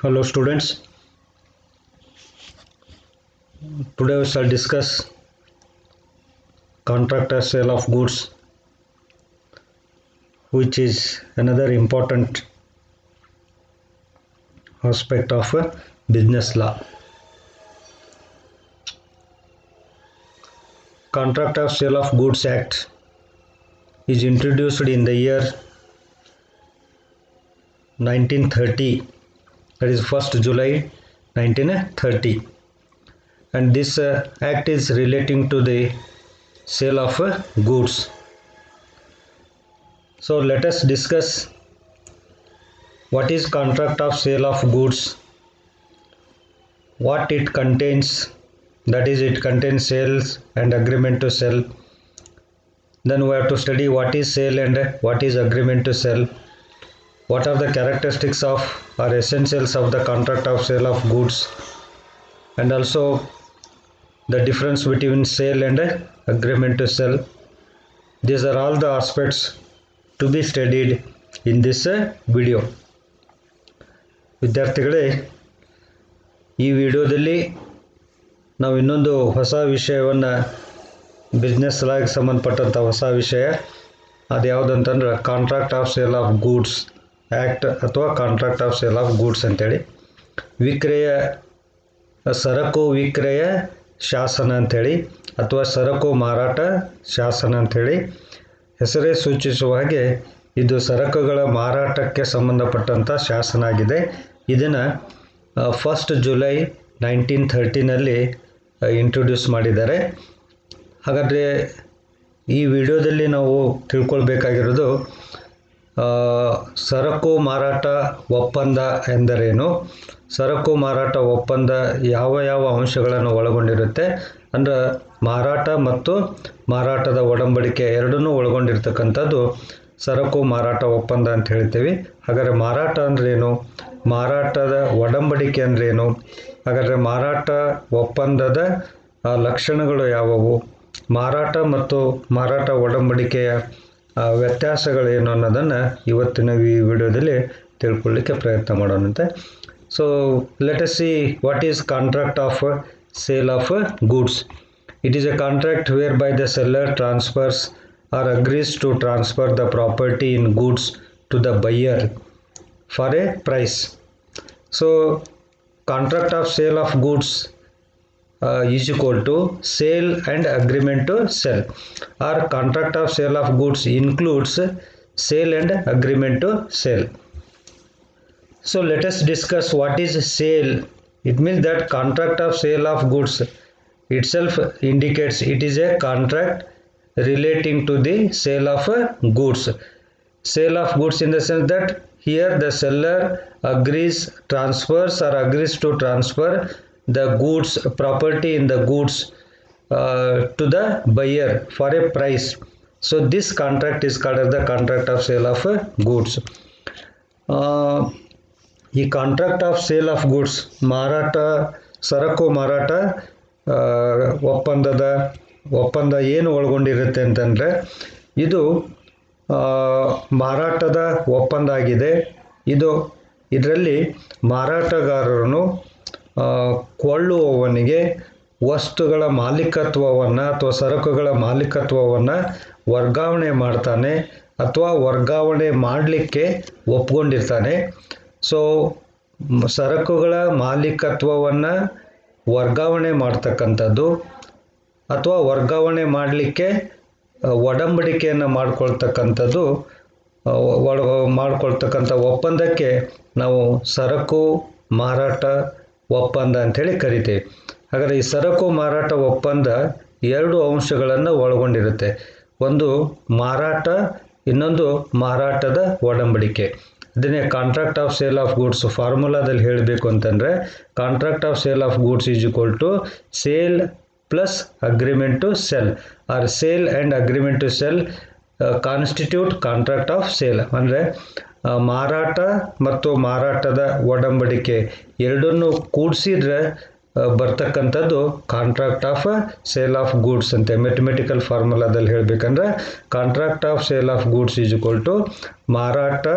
Hello students, today we shall discuss contractor sale of goods, which is another important aspect of business law. Contractor Sale of Goods Act is introduced in the year 1930, that is 1st July 1930, and this act is relating to the sale of goods. So let us discuss what is contract of sale of goods, what it contains, that is it contains sales and agreement to sell. Then we have to study what is sale and what is agreement to sell, what are the characteristics of or essentials of the contract of sale of goods, and also the difference between sale and agreement to sell. These are all the aspects to be studied in this video. ವಿದ್ಯಾರ್ಥಿಗಳೇ, ಈ ವಿಡಿಯೋದಲ್ಲಿ ನಾವು ಇನ್ನೊಂದು ಹೊಸ ವಿಷಯವನ್ನು business ಲಾಗೆ ಸಂಬಂಧಪಟ್ಟಂಥ ಹೊಸ ವಿಷಯ ಅದು ಯಾವುದಂತಂದ್ರೆ contract of sale of goods act ಅಥವಾ contract of sale of goods ಅಂತೇಳಿ, ಸರಕು ವಿಕ್ರಯ ಶಾಸನ ಅಂಥೇಳಿ ಅಥವಾ ಸರಕು ಮಾರಾಟ ಶಾಸನ ಅಂಥೇಳಿ ಹೆಸರೇ ಸೂಚಿಸುವ ಹಾಗೆ ಇದು ಸರಕುಗಳ ಮಾರಾಟಕ್ಕೆ ಸಂಬಂಧಪಟ್ಟಂಥ ಶಾಸನ ಆಗಿದೆ. ಇದನ್ನು 1st ಜುಲೈ 1930ನಲ್ಲಿ ಇಂಟ್ರೊಡ್ಯೂಸ್ ಮಾಡಿದ್ದಾರೆ. ಹಾಗಾದರೆ ಈ ವಿಡಿಯೋದಲ್ಲಿ ನಾವು ತಿಳ್ಕೊಳ್ಬೇಕಾಗಿರೋದು ಸರಕು ಮಾರಾಟ ಒಪ್ಪಂದ ಎಂದರೇನು, ಸರಕು ಮಾರಾಟ ಒಪ್ಪಂದ ಯಾವ ಯಾವ ಅಂಶಗಳನ್ನು ಒಳಗೊಂಡಿರುತ್ತೆ, ಅಂದರೆ ಮಾರಾಟ ಮತ್ತು ಮಾರಾಟದ ಒಡಂಬಡಿಕೆ ಎರಡನ್ನೂ ಒಳಗೊಂಡಿರ್ತಕ್ಕಂಥದ್ದು ಸರಕು ಮಾರಾಟ ಒಪ್ಪಂದ ಅಂತ ಹೇಳ್ತೀವಿ. ಹಾಗಾದರೆ ಮಾರಾಟ ಅಂದ್ರೇನು, ಮಾರಾಟದ ಒಡಂಬಡಿಕೆ ಅಂದ್ರೇನು, ಹಾಗಾದರೆ ಮಾರಾಟ ಒಪ್ಪಂದದ ಲಕ್ಷಣಗಳು ಯಾವುವು, ಮಾರಾಟ ಮತ್ತು ಮಾರಾಟ ಒಡಂಬಡಿಕೆಯ ವ್ಯತ್ಯಾಸಗಳೇನು ಅನ್ನೋದನ್ನು ಇವತ್ತಿನ ಈ ವಿಡಿಯೋದಲ್ಲಿ ತಿಳ್ಕೊಳ್ಳಿಕ್ಕೆ ಪ್ರಯತ್ನ ಮಾಡೋಣಂತೆ. So let us see what is contract of sale of goods. It is a contract whereby the seller transfers or agrees to transfer the property in goods to the buyer for a price. So contract of sale of goods is equal to sale and agreement to sell, or contract of sale of goods includes sale and agreement to sell. So let us discuss what is sale. It means that contract of sale of goods itself indicates it is a contract relating to the sale of goods. Sale of goods in the sense that here the seller transfers or agrees to transfer the goods, property in the goods to the buyer for a price. So this contract is called as the contract of sale of goods. ಈ contract of sale of goods, ಮಾರಾಟ ಸರಕು ಮಾರಾಟ ಒಪ್ಪಂದ ಏನು ಒಳಗೊಂಡಿರುತ್ತೆ ಅಂತಂದರೆ ಇದು ಮಾರಾಟದ ಒಪ್ಪಂದ ಆಗಿದೆ. ಇದರಲ್ಲಿ ಮಾರಾಟಗಾರನು ಕೊಳ್ಳುವವನಿಗೆ ವಸ್ತುಗಳ ಮಾಲೀಕತ್ವವನ್ನು ಅಥವಾ ಸರಕುಗಳ ಮಾಲೀಕತ್ವವನ್ನು ವರ್ಗಾವಣೆ ಮಾಡ್ತಾನೆ ಅಥವಾ ವರ್ಗಾವಣೆ ಮಾಡಲಿಕ್ಕೆ ಒಪ್ಕೊಂಡಿರ್ತಾನೆ. ಸೊ ಸರಕುಗಳ ಮಾಲೀಕತ್ವವನ್ನು ವರ್ಗಾವಣೆ ಮಾಡ್ತಕ್ಕಂಥದ್ದು ಅಥವಾ ವರ್ಗಾವಣೆ ಮಾಡಲಿಕ್ಕೆ ಒಡಂಬಡಿಕೆಯನ್ನು ಮಾಡ್ಕೊಳ್ತಕ್ಕಂಥ ಒಪ್ಪಂದಕ್ಕೆ ನಾವು ಸರಕು ಮಾರಾಟ ಒಪ್ಪಂದ ಅಂಥೇಳಿ ಕರಿತೇವೆ. ಹಾಗಾದರೆ ಈ ಸರಕು ಮಾರಾಟ ಒಪ್ಪಂದ ಎರಡು ಅಂಶಗಳನ್ನು ಒಳಗೊಂಡಿರುತ್ತೆ. ಒಂದು ಮಾರಾಟ, ಇನ್ನೊಂದು ಮಾರಾಟದ ಒಡಂಬಡಿಕೆ. ಇದನ್ನೇ contract of sale of goods ಫಾರ್ಮುಲಾದಲ್ಲಿ ಹೇಳಬೇಕು ಅಂತಂದರೆ contract of sale of goods is equal to sale plus agreement to sell, or sale and agreement to sell constitute contract of sale. ಅಂದರೆ ಮಾರಾಟ ಮತ್ತು ಮಾರಾಟದ ಒಡಂಬಡಿಕೆ ಎರಡನ್ನೂ ಕೂಡಿಸಿದ್ರೆ ಬರ್ತಕ್ಕಂಥದ್ದು contract of sale of goods ಅಂತೆ. ಮ್ಯಾಥಮೆಟಿಕಲ್ ಫಾರ್ಮುಲಾದಲ್ಲಿ ಹೇಳಬೇಕಂದ್ರೆ contract of sale of goods is equal to ಮಾರಾಟ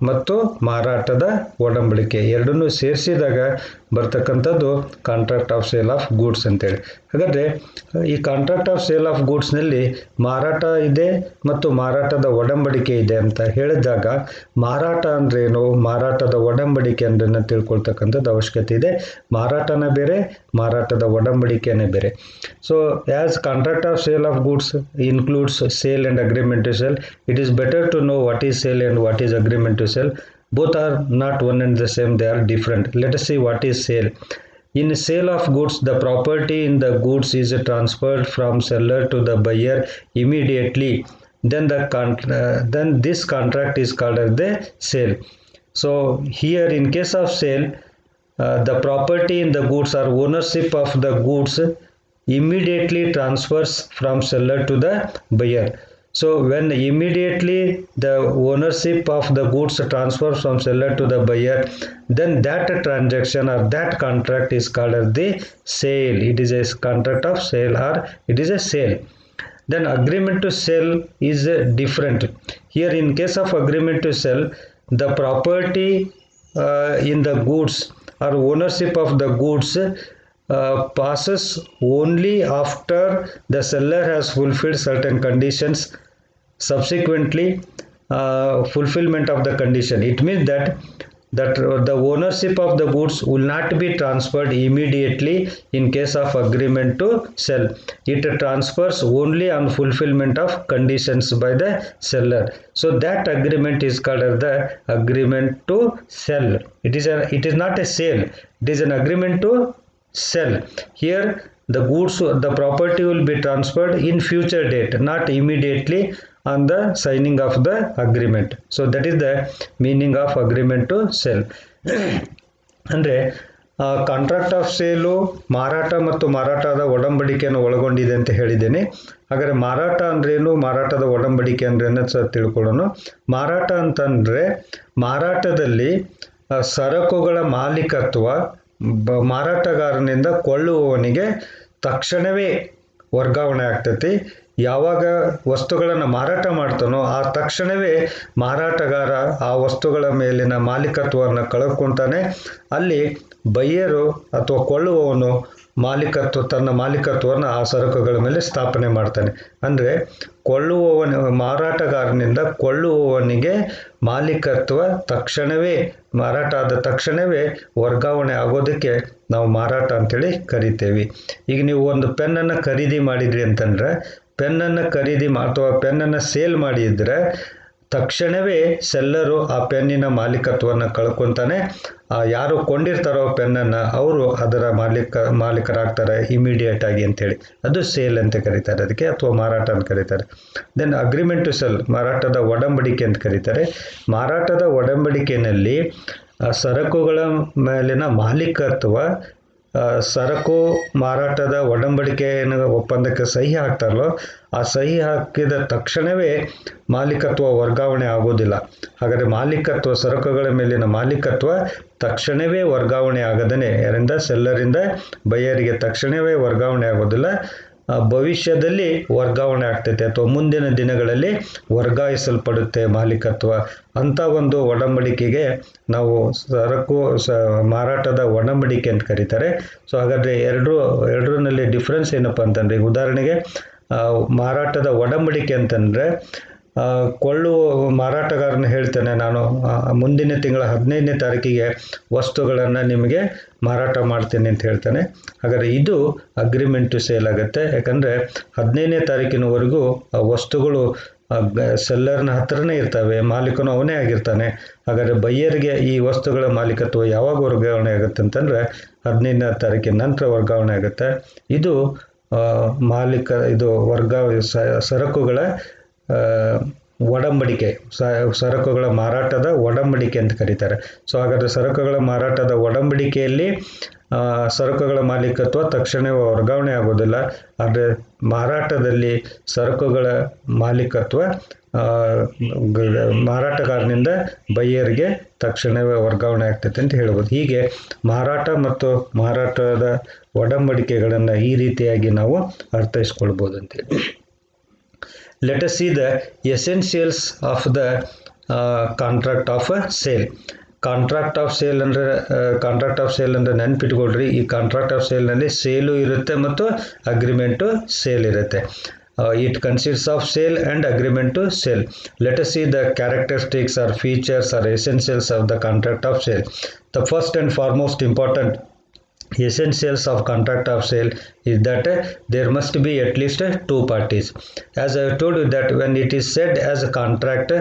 ಮತ್ತು ಮಾರಾಟದ ಒಡಂಬಡಿಕೆ ಎರಡನ್ನೂ ಸೇರಿಸಿದಾಗ ಬರ್ತಕ್ಕಂಥದ್ದು contract of sale of goods ಅಂತೇಳಿ. ಹಾಗಾದರೆ ಈ ಕಾಂಟ್ರಾಕ್ಟ್ ಆಫ್ ಸೇಲ್ ಆಫ್ ಗೂಡ್ಸ್ನಲ್ಲಿ ಮಾರಾಟ ಇದೆ ಮತ್ತು ಮಾರಾಟದ ಒಡಂಬಡಿಕೆ ಇದೆ ಅಂತ ಹೇಳಿದಾಗ ಮಾರಾಟ ಅಂದ್ರೇನು, ಮಾರಾಟದ ಒಡಂಬಡಿಕೆ ಅಂದ್ರೇನು ತಿಳ್ಕೊಳ್ತಕ್ಕಂಥದ್ದು ಅವಶ್ಯಕತೆ ಇದೆ. ಮಾರಾಟನ ಬೇರೆ, ಮಾರಾಟದ ಒಡಂಬಡಿಕೆನೇ ಬೇರೆ. So as contract of sale of goods includes sale and agreement to sell, it is better to know what is sale and what is agreement to sell. Both are not one and the same, they are different. Let us see what is sale. In sale of goods, the property in the goods is transferred from seller to the buyer immediately. Then this contract is called as the sale. So here in case of sale, the property in the goods or ownership of the goods immediately transfers from seller to the buyer. So when immediately the ownership of the goods transfers from seller to the buyer, then that transaction or that contract is called as the sale. It is a contract of sale or it is a sale. Then agreement to sell is different. Here in case of agreement to sell, the property in the goods or ownership of the goods passes only after the seller has fulfilled certain conditions. Subsequently, fulfillment of the condition. It means that the ownership of the goods will not be transferred immediately in case of agreement to sell. It transfers only on fulfillment of conditions by the seller. So that agreement is called as the agreement to sell. It is not a sale. It is an agreement to sell. Here the goods, the property will be transferred in future date, not immediately on the signing of the agreement. So that is the meaning of agreement to sell. ಅಂದರೆ contract of sale ಮಾರಾಟ ಮತ್ತು ಮಾರಾಟದ ಒಡಂಬಡಿಕೆಯನ್ನು ಒಳಗೊಂಡಿದೆ ಅಂತ ಹೇಳಿದ್ದೇನೆ. ಹಾಗಾದರೆ ಮಾರಾಟ ಅಂದ್ರೇನು, ಮಾರಾಟದ ಒಡಂಬಡಿಕೆ ಅಂದ್ರೇನು ಸಹ ತಿಳ್ಕೊಳ್ಳೋಣ. ಮಾರಾಟ ಅಂತಂದರೆ ಮಾರಾಟದಲ್ಲಿ ಸರಕುಗಳ ಮಾಲೀಕತ್ವ ಮಾರಾಟಗಾರನಿಂದ ಕೊಳ್ಳುವವನಿಗೆ ತಕ್ಷಣವೇ ವರ್ಗಾವಣೆ ಆಗ್ತೈತಿ. ಯಾವಾಗ ವಸ್ತುಗಳನ್ನು ಮಾರಾಟ ಮಾಡ್ತಾನೋ ಆ ತಕ್ಷಣವೇ ಮಾರಾಟಗಾರ ಆ ವಸ್ತುಗಳ ಮೇಲಿನ ಮಾಲೀಕತ್ವವನ್ನು ಕಳ್ಕೊತಾನೆ. ಅಲ್ಲಿ ಬಯ್ಯರು ಅಥವಾ ಕೊಳ್ಳುವವನು ತನ್ನ ಮಾಲೀಕತ್ವವನ್ನು ಆ ಸರಕುಗಳ ಮೇಲೆ ಸ್ಥಾಪನೆ ಮಾಡ್ತಾನೆ. ಅಂದರೆ ಮಾರಾಟಗಾರನಿಂದ ಕೊಳ್ಳುವವನಿಗೆ ಮಾಲೀಕತ್ವ ತಕ್ಷಣವೇ, ಮಾರಾಟ ಆದ ತಕ್ಷಣವೇ ವರ್ಗಾವಣೆ ಆಗೋದಕ್ಕೆ ನಾವು ಮಾರಾಟ ಅಂತೇಳಿ ಕರಿತೇವೆ. ಈಗ ನೀವು ಒಂದು ಪೆನ್ನನ್ನು ಖರೀದಿ ಮಾಡಿದ್ರಿ ಅಂತಂದರೆ, ಪೆನ್ನನ್ನು ಖರೀದಿ ಅಥವಾ ಪೆನ್ನನ್ನು ಸೇಲ್ ಮಾಡಿದರೆ ತಕ್ಷಣವೇ ಸೆಲ್ಲರು ಆ ಪೆನ್ನಿನ ಮಾಲೀಕತ್ವವನ್ನು ಕಳ್ಕೊತಾನೆ. ಯಾರು ಕೊಂಡಿರ್ತಾರೋ ಪೆನ್ನನ್ನು ಅವರು ಅದರ ಮಾಲೀಕರಾಗ್ತಾರೆ ಇಮಿಡಿಯೇಟ್ ಆಗಿ ಅಂತೇಳಿ. ಅದು ಸೇಲ್ ಅಂತ ಕರೀತಾರೆ ಅದಕ್ಕೆ, ಅಥವಾ ಮಾರಾಟ ಅಂತ ಕರೀತಾರೆ. ದೆನ್ ಅಗ್ರಿಮೆಂಟ್ ಟು ಸೆಲ್, ಮಾರಾಟದ ಒಡಂಬಡಿಕೆ ಅಂತ ಕರೀತಾರೆ. ಮಾರಾಟದ ಒಡಂಬಡಿಕೆಯಲ್ಲಿ ಸರಕುಗಳ ಮೇಲಿನ ಮಾಲೀಕತ್ವ, ಸರಕು ಮಾರಾಟದ ಒಡಂಬಡಿಕೆಯನ್ನು ಒಪ್ಪಂದಕ್ಕೆ ಸಹಿ ಹಾಕ್ತಾರಲ್ಲೋ ಆ ಸಹಿ ಹಾಕಿದ ತಕ್ಷಣವೇ ಮಾಲೀಕತ್ವ ವರ್ಗಾವಣೆ ಆಗೋದಿಲ್ಲ. ಹಾಗಾದರೆ ಮಾಲೀಕತ್ವ, ಸರಕುಗಳ ಮೇಲಿನ ಮಾಲೀಕತ್ವ ತಕ್ಷಣವೇ ವರ್ಗಾವಣೆ ಆಗದೇ, ಯಾರಿಂದ ಸೆಲ್ಲರಿಂದ ಬಯ್ಯರಿಗೆ ತಕ್ಷಣವೇ ವರ್ಗಾವಣೆ ಆಗೋದಿಲ್ಲ. ಭವಿಷ್ಯದಲ್ಲಿ ವರ್ಗಾವಣೆ ಆಗ್ತೈತೆ ಅಥವಾ ಮುಂದಿನ ದಿನಗಳಲ್ಲಿ ವರ್ಗಾಯಿಸಲ್ಪಡುತ್ತೆ ಮಾಲೀಕತ್ವ. ಅಂಥ ಒಂದು ಒಡಂಬಡಿಕೆಗೆ ನಾವು ಮಾರಾಟದ ಒಡಂಬಡಿಕೆ ಅಂತ ಕರೀತಾರೆ. ಸೊ ಹಾಗಾದರೆ ಎರಡರಲ್ಲಿ ಡಿಫ್ರೆನ್ಸ್ ಏನಪ್ಪ ಅಂತಂದರೆ, ಉದಾಹರಣೆಗೆ ಮಾರಾಟದ ಒಡಂಬಡಿಕೆ ಅಂತಂದರೆ ಮಾರಾಟಗಾರನ ಹೇಳ್ತಾನೆ, ನಾನು ಮುಂದಿನ ತಿಂಗಳ 15ನೇ ತಾರೀಕಿಗೆ ವಸ್ತುಗಳನ್ನು ನಿಮಗೆ ಮಾರಾಟ ಮಾಡ್ತೇನೆ ಅಂತ ಹೇಳ್ತಾನೆ. ಹಾಗಾದರೆ ಇದು ಅಗ್ರಿಮೆಂಟ್ ಟು ಸೇಲ್ ಆಗುತ್ತೆ. ಯಾಕಂದರೆ 15ನೇ ತಾರೀಕಿನವರೆಗೂ ಆ ವಸ್ತುಗಳು ಸೆಲ್ಲರ್ನ ಹತ್ರನೇ ಇರ್ತವೆ, ಮಾಲೀಕನು ಅವನೇ ಆಗಿರ್ತಾನೆ. ಹಾಗಾದರೆ ಬಯ್ಯರಿಗೆ ಈ ವಸ್ತುಗಳ ಮಾಲೀಕತ್ವ ಯಾವಾಗ ವರ್ಗಾವಣೆ ಆಗುತ್ತೆ ಅಂತಂದರೆ 15ನೇ ತಾರೀಕಿನ ನಂತರ ವರ್ಗಾವಣೆ ಆಗುತ್ತೆ. ಇದು ಸರಕುಗಳ ಒಡಂಬಡಿಕೆ, ಸರಕುಗಳ ಮಾರಾಟದ ಒಡಂಬಡಿಕೆ ಅಂತ ಕರೀತಾರೆ. ಸೊ ಹಾಗಾದರೆ ಸರಕುಗಳ ಮಾರಾಟದ ಒಡಂಬಡಿಕೆಯಲ್ಲಿ ಸರಕುಗಳ ಮಾಲೀಕತ್ವ ತಕ್ಷಣವೇ ವರ್ಗಾವಣೆ ಆಗೋದಿಲ್ಲ. ಆದರೆ ಮಾರಾಟದಲ್ಲಿ ಸರಕುಗಳ ಮಾಲೀಕತ್ವ ಮಾರಾಟಗಾರನಿಂದ ಬಯ್ಯರಿಗೆ ತಕ್ಷಣವೇ ವರ್ಗಾವಣೆ ಆಗ್ತೈತೆ ಅಂತ ಹೇಳ್ಬೋದು. ಹೀಗೆ ಮಾರಾಟ ಮತ್ತು ಮಾರಾಟದ ಒಡಂಬಡಿಕೆಗಳನ್ನು ಈ ರೀತಿಯಾಗಿ ನಾವು ಅರ್ಥೈಸ್ಕೊಳ್ಬೋದು ಅಂತೇಳಿ. Let us see the essentials of the contract of sale. Contract of sale ಅಂದರೆ ನೆನ್ಪಿಟ್ಕೊಳ್ರಿ, ಈ ಕಾಂಟ್ರಾಕ್ಟ್ ಆಫ್ ಸೇಲ್ನಲ್ಲಿ ಸೇಲು ಇರುತ್ತೆ ಮತ್ತು ಅಗ್ರಿಮೆಂಟು ಸೇಲ್ ಇರುತ್ತೆ. It consists of sale and agreement to sell. Let us see the characteristics or features or essentials of the contract of sale. The first and foremost important essentials of contract of sale is that there must be at least two parties. As I have told you that when it is said as a contract,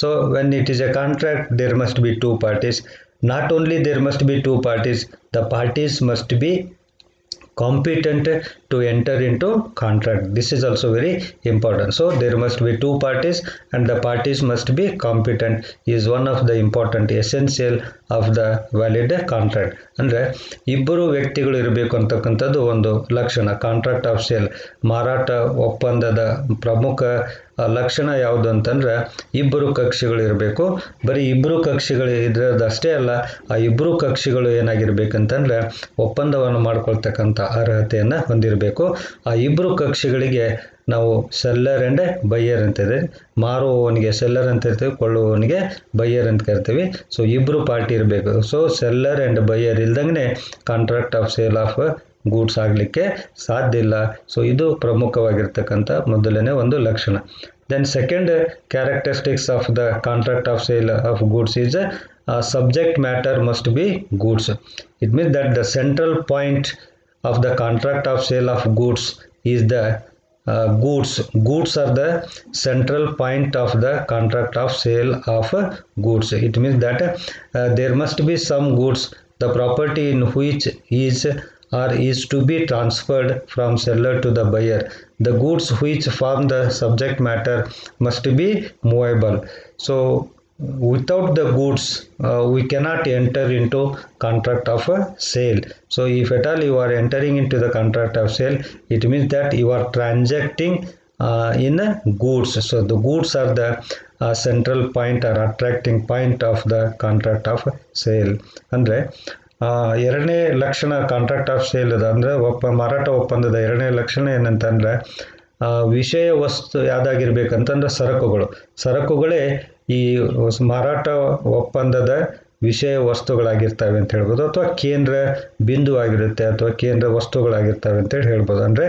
so when it is a contract there must be two parties. Not only there must be two parties, the parties must be competent to enter into contract. This is also very important. So there must be two parties and the parties must be competent is one of the important essential of the valid contract. ಅಂದರೆ ಇಬ್ಬರು ವ್ಯಕ್ತಿಗಳು ಇರಬೇಕು ಅಂತಕ್ಕಂಥದ್ದು ಒಂದು ಲಕ್ಷಣ. Contract of sale ಮಾರಾಟ ಒಪ್ಪಂದದ ಪ್ರಮುಖ ಲಕ್ಷಣ ಯಾವುದು ಅಂತಂದ್ರೆ ಇಬ್ಬರು ಕಕ್ಷಿಗಳು ಇರಬೇಕು. ಬರೀ ಇಬ್ಬರು ಕಕ್ಷಿಗಳು ಇರೋದಷ್ಟೇ ಅಲ್ಲ, ಆ ಇಬ್ಬರು ಕಕ್ಷಿಗಳು ಏನಾಗಿರ್ಬೇಕಂತಂದ್ರೆ ಒಪ್ಪಂದವನ್ನು ಮಾಡ್ಕೊಳ್ತಕ್ಕಂಥ ಅರ್ಹತೆಯನ್ನು ಹೊಂದಿರಬೇಕು. ಆ ಇಬ್ಬರು ಕಕ್ಷಿಗಳಿಗೆ ನಾವು ಸೆಲ್ಲರ್ ಆ್ಯಂಡ್ ಬೈಯರ್ ಅಂತಿದೆ. ಮಾರುವವನಿಗೆ ಸೆಲ್ಲರ್ ಅಂತ ಇರ್ತೀವಿ, ಕೊಳ್ಳುವವನಿಗೆ ಬೈಯರ್ ಅಂತ ಕರಿತೀವಿ. ಸೊ ಇಬ್ಬರು ಪಾರ್ಟಿ ಇರಬೇಕು. ಸೊ ಸೆಲ್ಲರ್ ಆ್ಯಂಡ್ ಬೈಯರ್ ಇಲ್ದಂಗೆ contract of sale of goods ಆಗಲಿಕ್ಕೆ ಸಾಧ್ಯ ಇಲ್ಲ. ಸೊ ಇದು ಪ್ರಮುಖವಾಗಿರ್ತಕ್ಕಂಥ ಮೊದಲನೇ ಒಂದು ಲಕ್ಷಣ. Then second characteristics of the contract of sale of goods is subject matter must be goods. It means that the central point of the contract of sale of goods is the goods. Goods are the central point of the contract of sale of goods. It means that there must be some goods, the property in which is or is to be transferred from seller to the buyer. The goods which form the subject matter must be movable. So without the goods we cannot enter into contract of sale. So if at all you are entering into the contract of sale, it means that you are transacting in goods. So the goods are the central point or attracting point of the contract of sale. ಅಂದರೆ ಎರಡನೇ ಲಕ್ಷಣ contract of sale ಅಂದರೆ ಮಾರಾಟ ಒಪ್ಪಂದದ ಎರಡನೇ ಲಕ್ಷಣ ಏನಂತಂದರೆ ವಿಷಯ ವಸ್ತು ಯಾವುದಾಗಿರ್ಬೇಕಂತಂದ್ರೆ ಸರಕುಗಳೇ ಈ ಮಾರಾಟ ಒಪ್ಪಂದದ ವಿಷಯ ವಸ್ತುಗಳಾಗಿರ್ತವೆ ಅಂತ ಹೇಳ್ಬೋದು, ಅಥವಾ ಕೇಂದ್ರ ಬಿಂದು ಆಗಿರುತ್ತೆ ಅಥವಾ ಕೇಂದ್ರ ವಸ್ತುಗಳಾಗಿರ್ತವೆ ಅಂತೇಳಿ ಹೇಳ್ಬೋದು. ಅಂದರೆ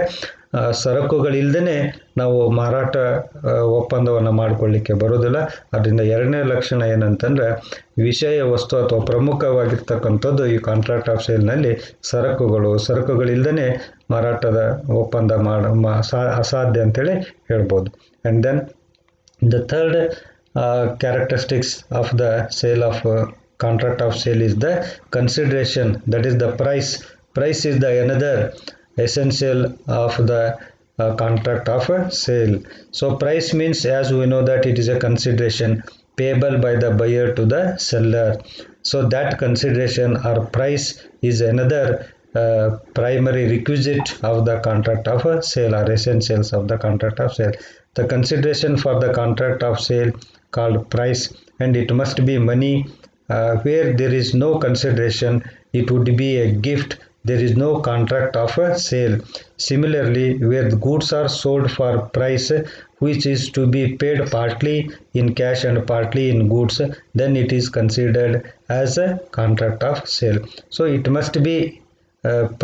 ಸರಕುಗಳಿಲ್ಲದೇ ನಾವು ಮಾರಾಟ ಒಪ್ಪಂದವನ್ನು ಮಾಡಿಕೊಳ್ಳಿಕ್ಕೆ ಬರೋದಿಲ್ಲ. ಅದರಿಂದ ಎರಡನೇ ಲಕ್ಷಣ ಏನಂತಂದರೆ ವಿಷಯ ವಸ್ತು ಅಥವಾ ಪ್ರಮುಖವಾಗಿರ್ತಕ್ಕಂಥದ್ದು ಈ ಕಾಂಟ್ರಾಕ್ಟ್ ಆಫ್ ಸೇಲ್ನಲ್ಲಿ ಸರಕುಗಳಿಲ್ಲದೇ ಮಾರಾಟದ ಒಪ್ಪಂದ ಅಸಾಧ್ಯ ಅಂತೇಳಿ ಹೇಳ್ಬೋದು. And then the third characteristics of the sale of contract of sale is the consideration, that is the price. Price is the another essential of the contract of sale. So price means, as we know, that it is a consideration payable by the buyer to the seller. So that consideration or price is another primary requisite of the contract of sale or essentials of the contract of sale. The consideration for the contract of sale called price, and it must be money. Where there is no consideration, it would be a gift. There is no contract of sale. Similarly, where the goods are sold for price which is to be paid partly in cash and partly in goods, then it is considered as a contract of sale. So it must be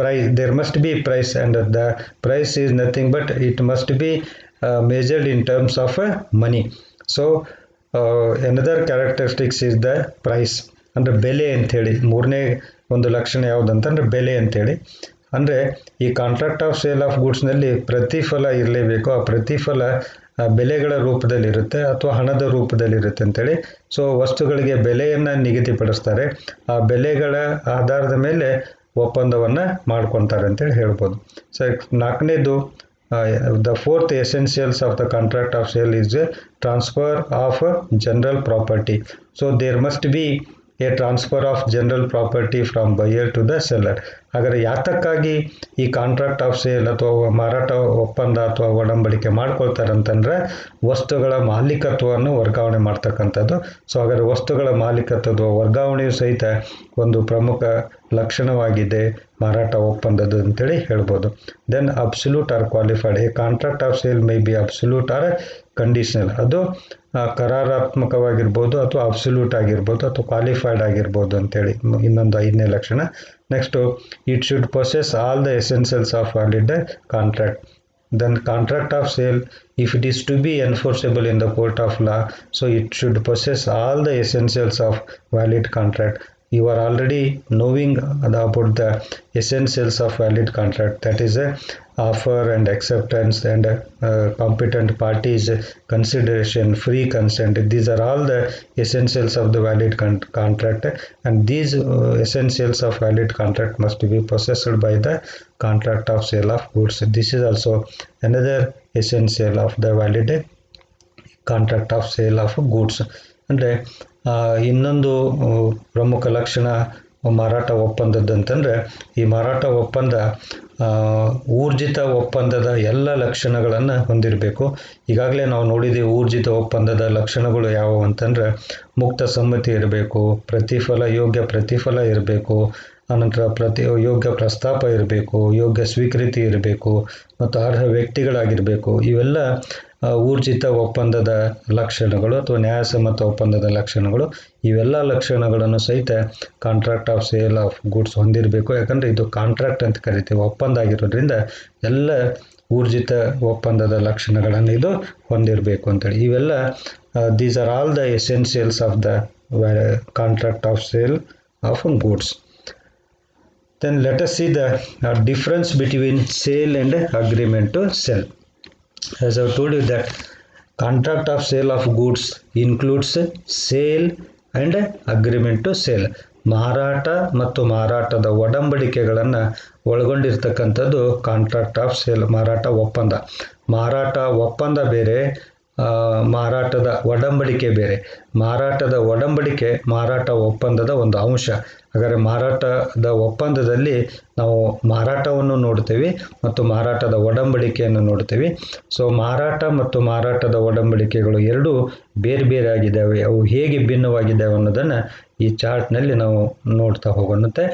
price. There must be price, and the price is nothing but it must be measured in terms of money. So another characteristics is the price, ಅಂದರೆ ಬೆಲೆ ಅಂಥೇಳಿ. ಮೂರನೇ ಒಂದು ಲಕ್ಷಣ ಯಾವುದಂತಂದರೆ ಬೆಲೆ ಅಂಥೇಳಿ. ಅಂದರೆ ಈ ಕಾಂಟ್ರಾಕ್ಟ್ ಆಫ್ ಸೇಲ್ ಆಫ್ ಗೂಡ್ಸ್ನಲ್ಲಿ ಪ್ರತಿಫಲ ಇರಲೇಬೇಕು. ಆ ಪ್ರತಿಫಲ ಬೆಲೆಗಳ ರೂಪದಲ್ಲಿರುತ್ತೆ ಅಥವಾ ಹಣದ ರೂಪದಲ್ಲಿರುತ್ತೆ ಅಂತೇಳಿ. ಸೊ ವಸ್ತುಗಳಿಗೆ ಬೆಲೆಯನ್ನು ನಿಗದಿಪಡಿಸ್ತಾರೆ, ಆ ಬೆಲೆಗಳ ಆಧಾರದ ಮೇಲೆ ಒಪ್ಪಂದವನ್ನು ಮಾಡ್ಕೊತಾರೆ ಅಂತೇಳಿ ಹೇಳ್ಬೋದು. ಸೊ ನಾಲ್ಕನೇದು the fourth essentials of the contract of sale is transfer of general property. So there must be a transfer of general property from buyer to the seller. ಹಾಗಾದರೆ ಯಾತಕ್ಕಾಗಿ ಈ ಕಾಂಟ್ರಾಕ್ಟ್ ಆಫ್ ಸೇಲ್ ಅಥವಾ ಮಾರಾಟ ಒಪ್ಪಂದ ಅಥವಾ ಒಡಂಬಡಿಕೆ ಮಾಡ್ಕೊಳ್ತಾರೆ ಅಂತಂದರೆ ವಸ್ತುಗಳ ಮಾಲೀಕತ್ವವನ್ನು ವರ್ಗಾವಣೆ ಮಾಡ್ತಕ್ಕಂಥದ್ದು. ಸೊ ಹಾಗಾದರೆ ವಸ್ತುಗಳ ಮಾಲೀಕತ್ವದ ವರ್ಗಾವಣೆಯು ಸಹಿತ ಒಂದು ಪ್ರಮುಖ ಲಕ್ಷಣವಾಗಿದೆ ಮಾರಾಟ ಒಪ್ಪಂದದ್ದು ಅಂತೇಳಿ ಹೇಳ್ಬೋದು. Then absolute or qualified. A contract of sale may be absolute or conditional. ಅದು ಕರಾರಾತ್ಮಕವಾಗಿರ್ಬೋದು ಅಥವಾ ಅಬ್ಸಲ್ಯೂಟ್ ಆಗಿರ್ಬೋದು ಅಥವಾ ಕ್ವಾಲಿಫೈಡ್ ಆಗಿರ್ಬೋದು ಅಂತೇಳಿ ಇನ್ನೊಂದು 5ನೇ ಲಕ್ಷಣ. Next it should possess all the essentials of valid contract. Then contract of sale, if it is to be enforceable in the court of law, so it should possess all the essentials of valid contract. You are already knowing about the essentials of valid contract, that is a offer and acceptance and competent parties consideration, free consent. These are all the essentials of the valid contract, and these essentials of valid contract must be possessed by the contract of sale of goods. This is also another essential of the valid contract of sale of goods. ಅಂದರೆ ಇನ್ನೊಂದು ಪ್ರಮುಖ ಲಕ್ಷಣ ಮಾರಾಟ ಒಪ್ಪಂದದಂತಂದರೆ ಈ ಮಾರಾಟ ಒಪ್ಪಂದ ಊರ್ಜಿತ ಒಪ್ಪಂದದ ಎಲ್ಲ ಲಕ್ಷಣಗಳನ್ನು ಹೊಂದಿರಬೇಕು. ಈಗಾಗಲೇ ನಾವು ನೋಡಿದ್ದೀವಿ ಊರ್ಜಿತ ಒಪ್ಪಂದದ ಲಕ್ಷಣಗಳು ಯಾವುವು ಅಂತಂದರೆ ಮುಕ್ತ ಸಮ್ಮತಿ ಇರಬೇಕು, ಯೋಗ್ಯ ಪ್ರತಿಫಲ ಇರಬೇಕು, ಅನಂತರ ಯೋಗ್ಯ ಪ್ರಸ್ತಾಪ ಇರಬೇಕು, ಯೋಗ್ಯ ಸ್ವೀಕೃತಿ ಇರಬೇಕು ಮತ್ತು ಅರ್ಹ ವ್ಯಕ್ತಿಗಳಾಗಿರಬೇಕು. ಇವೆಲ್ಲ ಊರ್ಜಿತ ಒಪ್ಪಂದದ ಲಕ್ಷಣಗಳು ಅಥವಾ ನ್ಯಾಯಸಮ್ಮತ ಒಪ್ಪಂದದ ಲಕ್ಷಣಗಳು. ಇವೆಲ್ಲ ಲಕ್ಷಣಗಳನ್ನು ಸಹಿತ contract of sale of goods ಹೊಂದಿರಬೇಕು. ಯಾಕಂದರೆ ಇದು ಕಾಂಟ್ರಾಕ್ಟ್ ಅಂತ ಕರಿತೀವಿ, ಒಪ್ಪಂದ ಆಗಿರೋದ್ರಿಂದ ಎಲ್ಲ ಊರ್ಜಿತ ಒಪ್ಪಂದದ ಲಕ್ಷಣಗಳನ್ನು ಇದು ಹೊಂದಿರಬೇಕು ಅಂತೇಳಿ. ಇವೆಲ್ಲ these are all the essentials of the contract of sale of goods. Then let us see the difference between sale and agreement to sell. As I have told you that contract of sale of goods includes sale and agreement to sell. ಮಾರಾಟ ಮತ್ತು ಮಾರಾಟದ ಒಡಂಬಡಿಕೆಗಳನ್ನು ಒಳಗೊಂಡಿರ್ತಕ್ಕಂಥದ್ದು contract of sale, ಮಾರಾಟ ಒಪ್ಪಂದ. ಮಾರಾಟ ಒಪ್ಪಂದ ಬೇರೆ, ಮಾರಾಟದ ಒಡಂಬಡಿಕೆ ಬೇರೆ. ಮಾರಾಟದ ಒಡಂಬಡಿಕೆ ಮಾರಾಟ ಒಪ್ಪಂದದ ಒಂದು ಅಂಶ. ಹಾಗಾದರೆ ಮಾರಾಟದ ಒಪ್ಪಂದದಲ್ಲಿ ನಾವು ಮಾರಾಟವನ್ನು ನೋಡ್ತೀವಿ ಮತ್ತು ಮಾರಾಟದ ಒಡಂಬಡಿಕೆಯನ್ನು ನೋಡ್ತೀವಿ. ಸೊ ಮಾರಾಟ ಮತ್ತು ಮಾರಾಟದ ಒಡಂಬಡಿಕೆಗಳು ಎರಡೂ ಬೇರೆ ಬೇರೆ ಆಗಿದ್ದಾವೆ. ಅವು ಹೇಗೆ ಭಿನ್ನವಾಗಿದ್ದಾವೆ ಅನ್ನೋದನ್ನು ಈ ಚಾರ್ಟ್ನಲ್ಲಿ ನಾವು ನೋಡ್ತಾ ಹೋಗೋಣಂತೆ.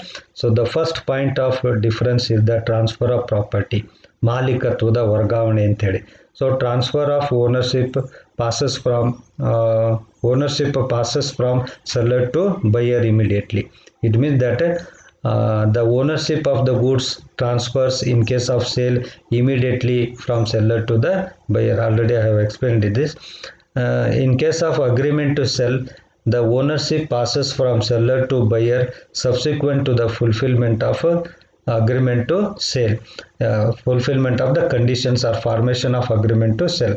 So the first point of difference is the transfer of property, ಮಾಲೀಕತ್ವದ ವರ್ಗಾವಣೆ ಅಂತೇಳಿ. So transfer of ownership passes from seller to buyer immediately. It means that the ownership of the goods transfers in case of sale immediately from seller to the buyer. Already I have explained this. In case of agreement to sell, the ownership passes from seller to buyer subsequent to the fulfillment of agreement to sale, fulfillment of the conditions or formation of agreement to sell.